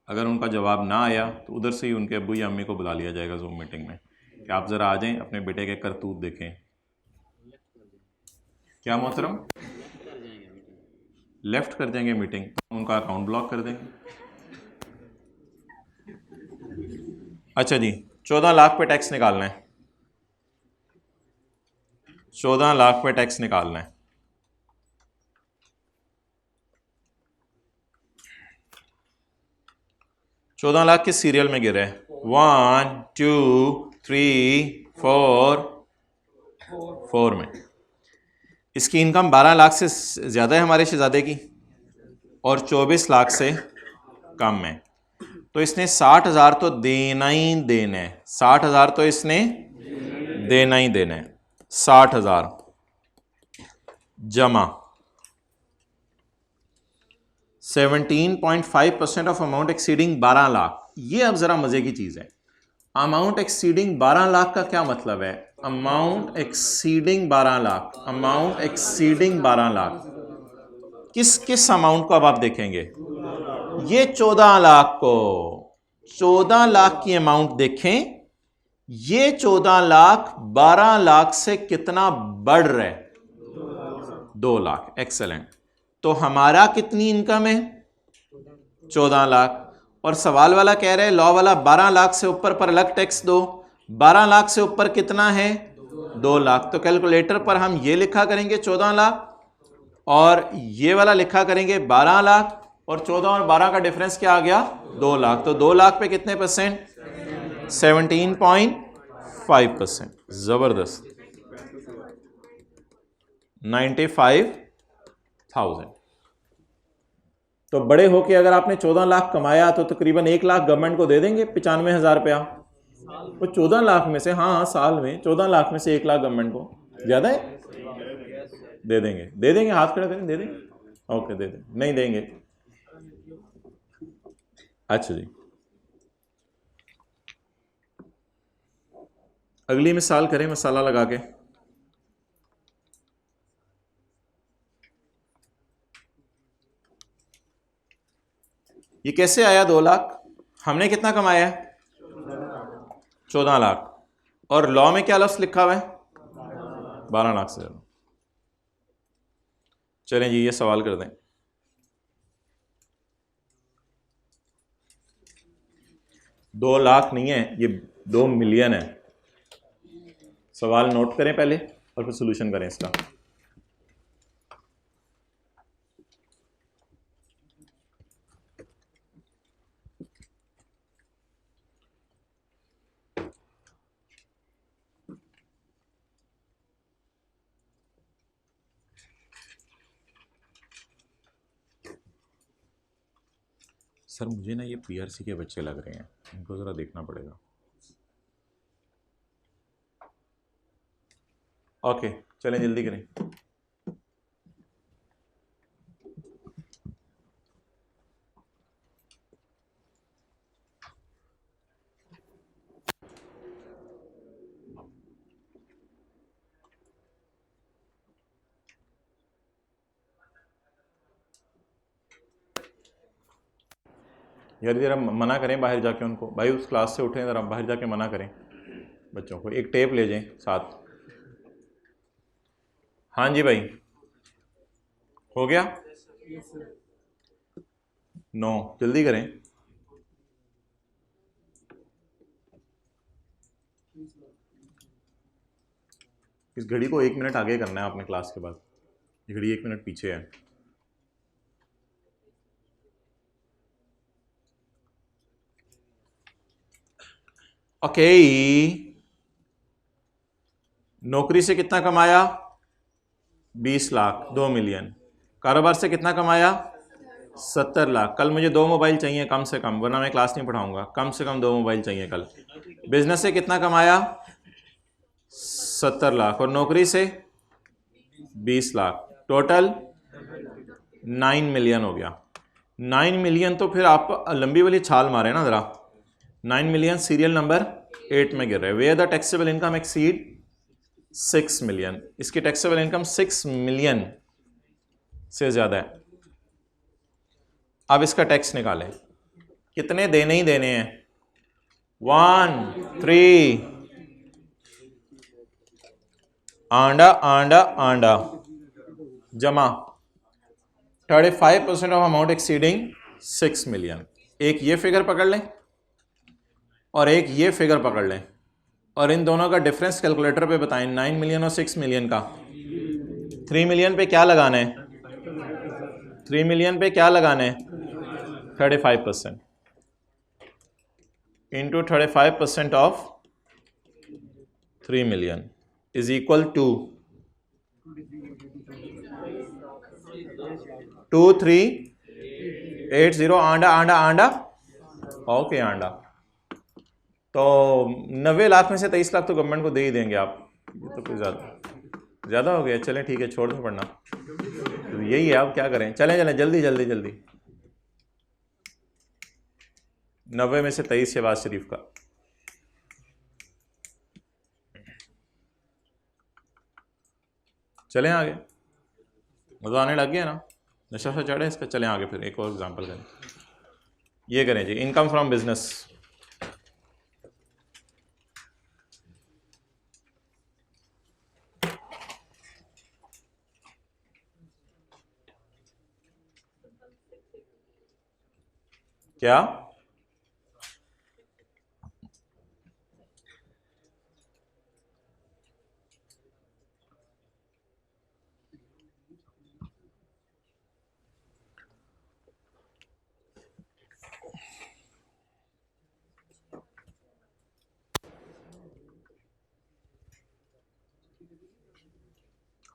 अगर उनका जवाब ना आया तो उधर से ही उनके अब्बू या अम्मी को बुला लिया जाएगा जूम मीटिंग में कि आप ज़रा आ जाएं, अपने बेटे के करतूत देखें। क्या मोहतरम? लेफ़्ट कर देंगे मीटिंग, उनका अकाउंट ब्लॉक कर देंगे। अच्छा जी, 14 लाख पे टैक्स निकालना है, 14 लाख पे टैक्स निकालना है। चौदह लाख किस सीरियल में गिरे? 1 2 3 4 4 में। इसकी इनकम 12 लाख से ज़्यादा है हमारे शहजादे की और 24 लाख से कम है, तो इसने 60,000 तो देना ही देना है, 60,000 तो इसने देना ही देना है। 60,000 जमा 17.5% ऑफ अमाउंट एक्सीडिंग 12 लाख। ये अब ज़रा मज़े की चीज़ है, अमाउंट एक्सीडिंग 12 लाख का क्या मतलब है? Amount exceeding 12 lakh, amount exceeding 12 lakh किस किस अमाउंट को अब आप देखेंगे? ये 14 लाख को, 14 लाख की अमाउंट देखें, ये 14 लाख 12 लाख से कितना बढ़ रहा है? 2 लाख। एक्सेलेंट। तो हमारा कितनी इनकम है? 14 लाख। और सवाल वाला कह रहे हैं लॉ वाला 12 लाख से ऊपर पर अलग टैक्स दो। 12 लाख से ऊपर कितना है? 2 लाख। तो कैलकुलेटर पर हम ये लिखा करेंगे 14 लाख और ये वाला लिखा करेंगे 12 लाख, और 14 और 12 का डिफरेंस क्या आ गया? 2 लाख। तो 2 लाख पे कितने परसेंट? 17.5%। जबरदस्त। 95,000। तो बड़े होके अगर आपने 14 लाख कमाया तो तकरीबन 1 लाख गवर्नमेंट को दे देंगे, 95,000 रुपया। वो 14 लाख में से, हाँ साल में 14 लाख में से 1 लाख गवर्नमेंट को, ज्यादा है? दे देंगे, दे देंगे, हाथ खड़ा करें, दे देंगे। ओके, दे देंगे। नहीं देंगे? अच्छा जी, अगली मिसाल करें मसाला लगा के। ये कैसे आया 2 लाख? हमने कितना कमाया है? 14 लाख। और लॉ में क्या लफ्ज लिखा हुआ है? 12 लाख से ज्यादा। चलें जी, ये सवाल कर दें। दो लाख नहीं है, ये 2 मिलियन है। सवाल नोट करें पहले और फिर सोल्यूशन करें इसका। सर मुझे ना ये पीआरसी के बच्चे लग रहे हैं, इनको ज़रा देखना पड़ेगा। ओके चलें जल्दी करें। यार ज़रा मना करें बाहर जाके उनको, भाई उस क्लास से उठें, ज़रा बाहर जाके मना करें बच्चों को, एक टेप ले जाएं साथ। हाँ जी भाई हो गया? नो जल्दी करें। इस घड़ी को 1 मिनट आगे करना है आपने क्लास के बाद, ये घड़ी 1 मिनट पीछे है। ओके नौकरी से कितना कमाया? 20 लाख, 2 मिलियन। कारोबार से कितना कमाया? 70 लाख। कल मुझे 2 मोबाइल चाहिए कम से कम, वरना मैं क्लास नहीं पढ़ाऊंगा। कम से कम 2 मोबाइल चाहिए कल। बिजनेस से कितना कमाया? 70 लाख। और नौकरी से 20 लाख। टोटल 9 मिलियन हो गया। 9 मिलियन तो फिर आप लंबी वाली छाल मारे ना ज़रा। 9 मिलियन सीरियल नंबर 8 में गिर रहे। Where the taxable income exceed 6 million. इसकी टैक्सेबल इनकम 6 मिलियन से ज़्यादा है। अब इसका टैक्स निकालें। कितने देने ही देने हैं? 1 3 आंडा आंडा आंडा जमा 35% ऑफ अमाउंट एक्सीडिंग 6 मिलियन। एक ये फिगर पकड़ लें और एक ये फिगर पकड़ लें, और इन दोनों का डिफरेंस कैलकुलेटर पे बताएं। 9 मिलियन और 6 मिलियन का। 3 मिलियन पे क्या लगाना है? 3 मिलियन पे क्या लगाना है? 35% into 35% of 3 million is equal to 2380। आंडा आंडा आंडा ओके आंडा। तो 90 लाख में से 23 लाख तो गवर्नमेंट को दे ही देंगे आप। ये तो कुछ ज़्यादा हो गया। चलें ठीक है, छोड़ दें पढ़ना, तो यही है। अब क्या करें? चलें चलें जल्दी जल्दी जल्दी। 90 में से 23 शहबाज शरीफ का। चलें आगे, मज़ा आने लग गया ना, नशा सा चढ़े इसका। चलें आगे फिर एक और एग्जांपल करें। ये करें जी, इनकम फ्रॉम बिजनेस। क्या?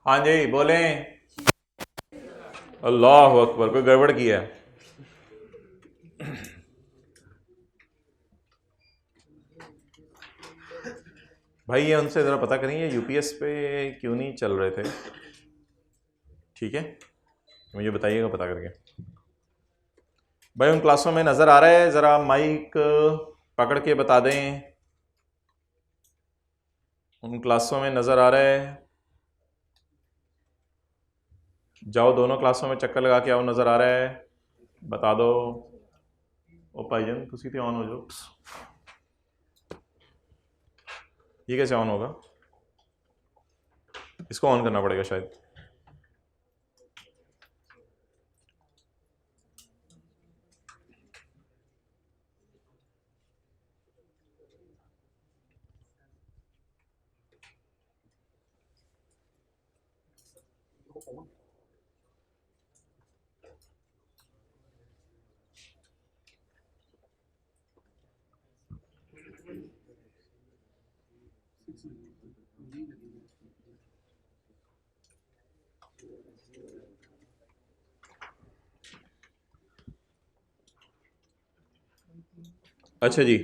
हाँ जी बोलें। अल्लाह अकबर, कोई गड़बड़ किया है? भाई ये उनसे ज़रा पता करें, ये यूपीएस पे क्यों नहीं चल रहे थे? ठीक है मुझे बताइएगा पता करके। भाई उन क्लासों में नज़र आ रहा है? ज़रा माइक पकड़ के बता दें। उन क्लासों में नज़र आ रहा है? जाओ दोनों क्लासों में चक्कर लगा के आओ, नज़र आ रहा है? बता दो। ओ भाईजान तुसी तो ऑन हो जाओ। ये कैसे ऑन होगा? इसको ऑन करना पड़ेगा शायद। अच्छा जी,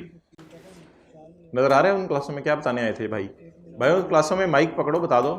नज़र आ रहे हैं उन क्लासों में क्या बताने आए थे भाई? भाई उन क्लासों में माइक पकड़ो, बता दो।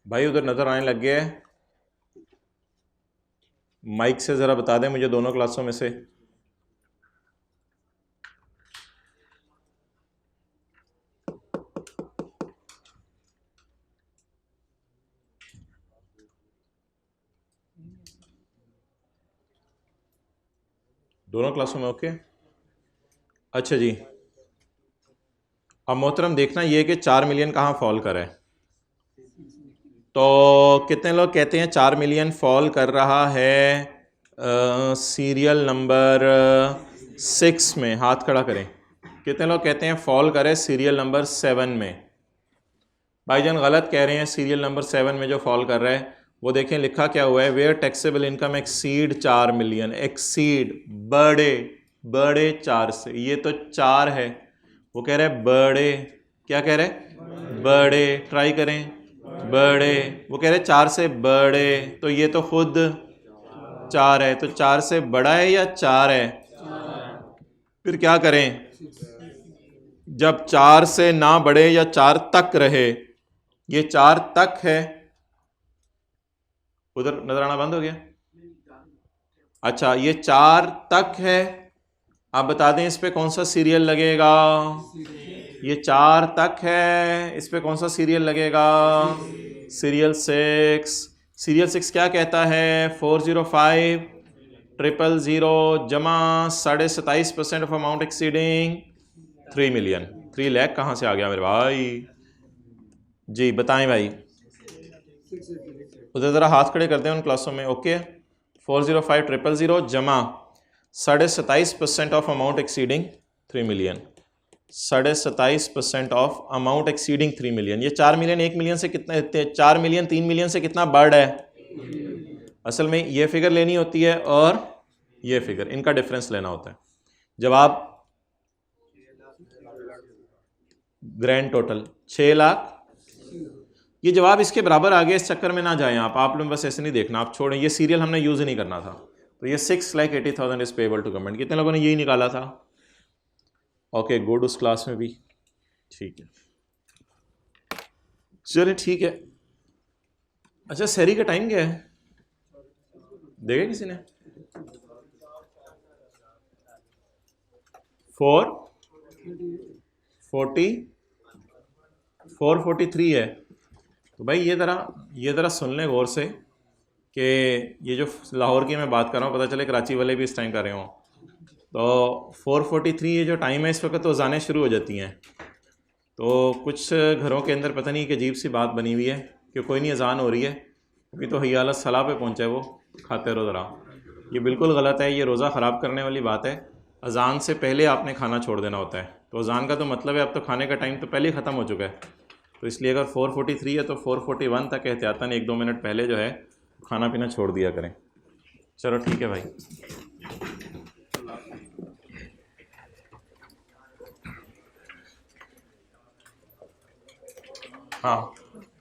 भाई उधर नज़र आने लग गया है, माइक से ज़रा बता दें मुझे दोनों क्लासों में से। दोनों क्लासों में ओके। अच्छा जी, अब मोहतरम देखना ये कि 4 मिलियन कहाँ फॉल कर है। तो कितने लोग कहते हैं 4 मिलियन फॉल कर रहा है सीरियल नंबर 6 में? हाथ खड़ा करें। कितने लोग कहते हैं फॉल करे सीरियल नंबर 7 में? भाईजान गलत कह रहे हैं, सीरियल नंबर 7 में जो फॉल कर रहा है वो देखें लिखा क्या हुआ है, where taxable income exceed 4 million. Exceed बड़े, बड़े 4 से, ये तो 4 है, वो कह रहे हैं बड़े, क्या कह रहे हैं? बड़े। ट्राई करें, बड़े, वो कह रहे हैं 4 से बड़े, तो ये तो खुद 4 है, तो 4 से बड़ा है या 4 है? फिर क्या करें? जब 4 से ना बढ़े या 4 तक रहे, ये 4 तक है, उधर नजर आना बंद हो गया। अच्छा, ये 4 तक है, आप बता दें इस पे कौन सा सीरियल लगेगा? ये 4 तक है, इस पे कौन सा सीरियल लगेगा? सीरियल 6। सीरियल 6 क्या कहता है? 405,000 जमा 27.5% of amount exceeding 3 million. 3 lakh कहाँ से आ गया मेरे भाई? जी बताएं भाई, उधर ज़रा हाथ खड़े करते हैं उन क्लासों में। ओके, 405,000 जमा 27.5% of amount exceeding 3 million. 27.5% of amount exceeding 3 million. ये 4 मिलियन 1 मिलियन से कितना, 4 मिलियन 3 मिलियन से कितना बढ़ है? असल में ये फिगर लेनी होती है और ये फिगर, इनका डिफरेंस लेना होता है। जब आप ग्रैंड टोटल 6 लाख, ये जवाब इसके बराबर आ गया, इस चक्कर में ना जाएं आप लोग बस ऐसे नहीं देखना, आप छोड़ें, ये सीरियल हमने यूज़ ही नहीं करना था। तो ये 6,80,000 इज पेबल टू गवर्नमेंट, कितने लोगों ने यही निकाला था? ओके गुड, उस क्लास में भी ठीक है, चलिए ठीक है। अच्छा सहरी का टाइम क्या है, देखे किसी ने? 4:43 है। तो भाई ये ज़रा सुन लें गौर से कि ये जो लाहौर की मैं बात कर रहा हूँ, पता चले कराची वाले भी इस टाइम कर रहे हों। तो 4:43 ये जो टाइम है, इस वक्त तो अज़ानें शुरू हो जाती हैं। तो कुछ घरों के अंदर पता नहीं कि अजीब सी बात बनी हुई है कि कोई नहीं, अज़ान हो रही है, अभी तो हय्या अलस सलाह पे पहुँचा है, वो खाते रहो ज़रा। ये बिल्कुल गलत है, ये रोज़ा ख़राब करने वाली बात है। अज़ान से पहले आपने खाना छोड़ देना होता है। तो अज़ान का तो मतलब है अब तो खाने का टाइम तो पहले ही ख़त्म हो चुका है। तो इसलिए अगर 4:43 है तो 4:41 तक एहतियातन 1-2 मिनट पहले जो है खाना पीना छोड़ दिया करें। चलो ठीक है भाई। हाँ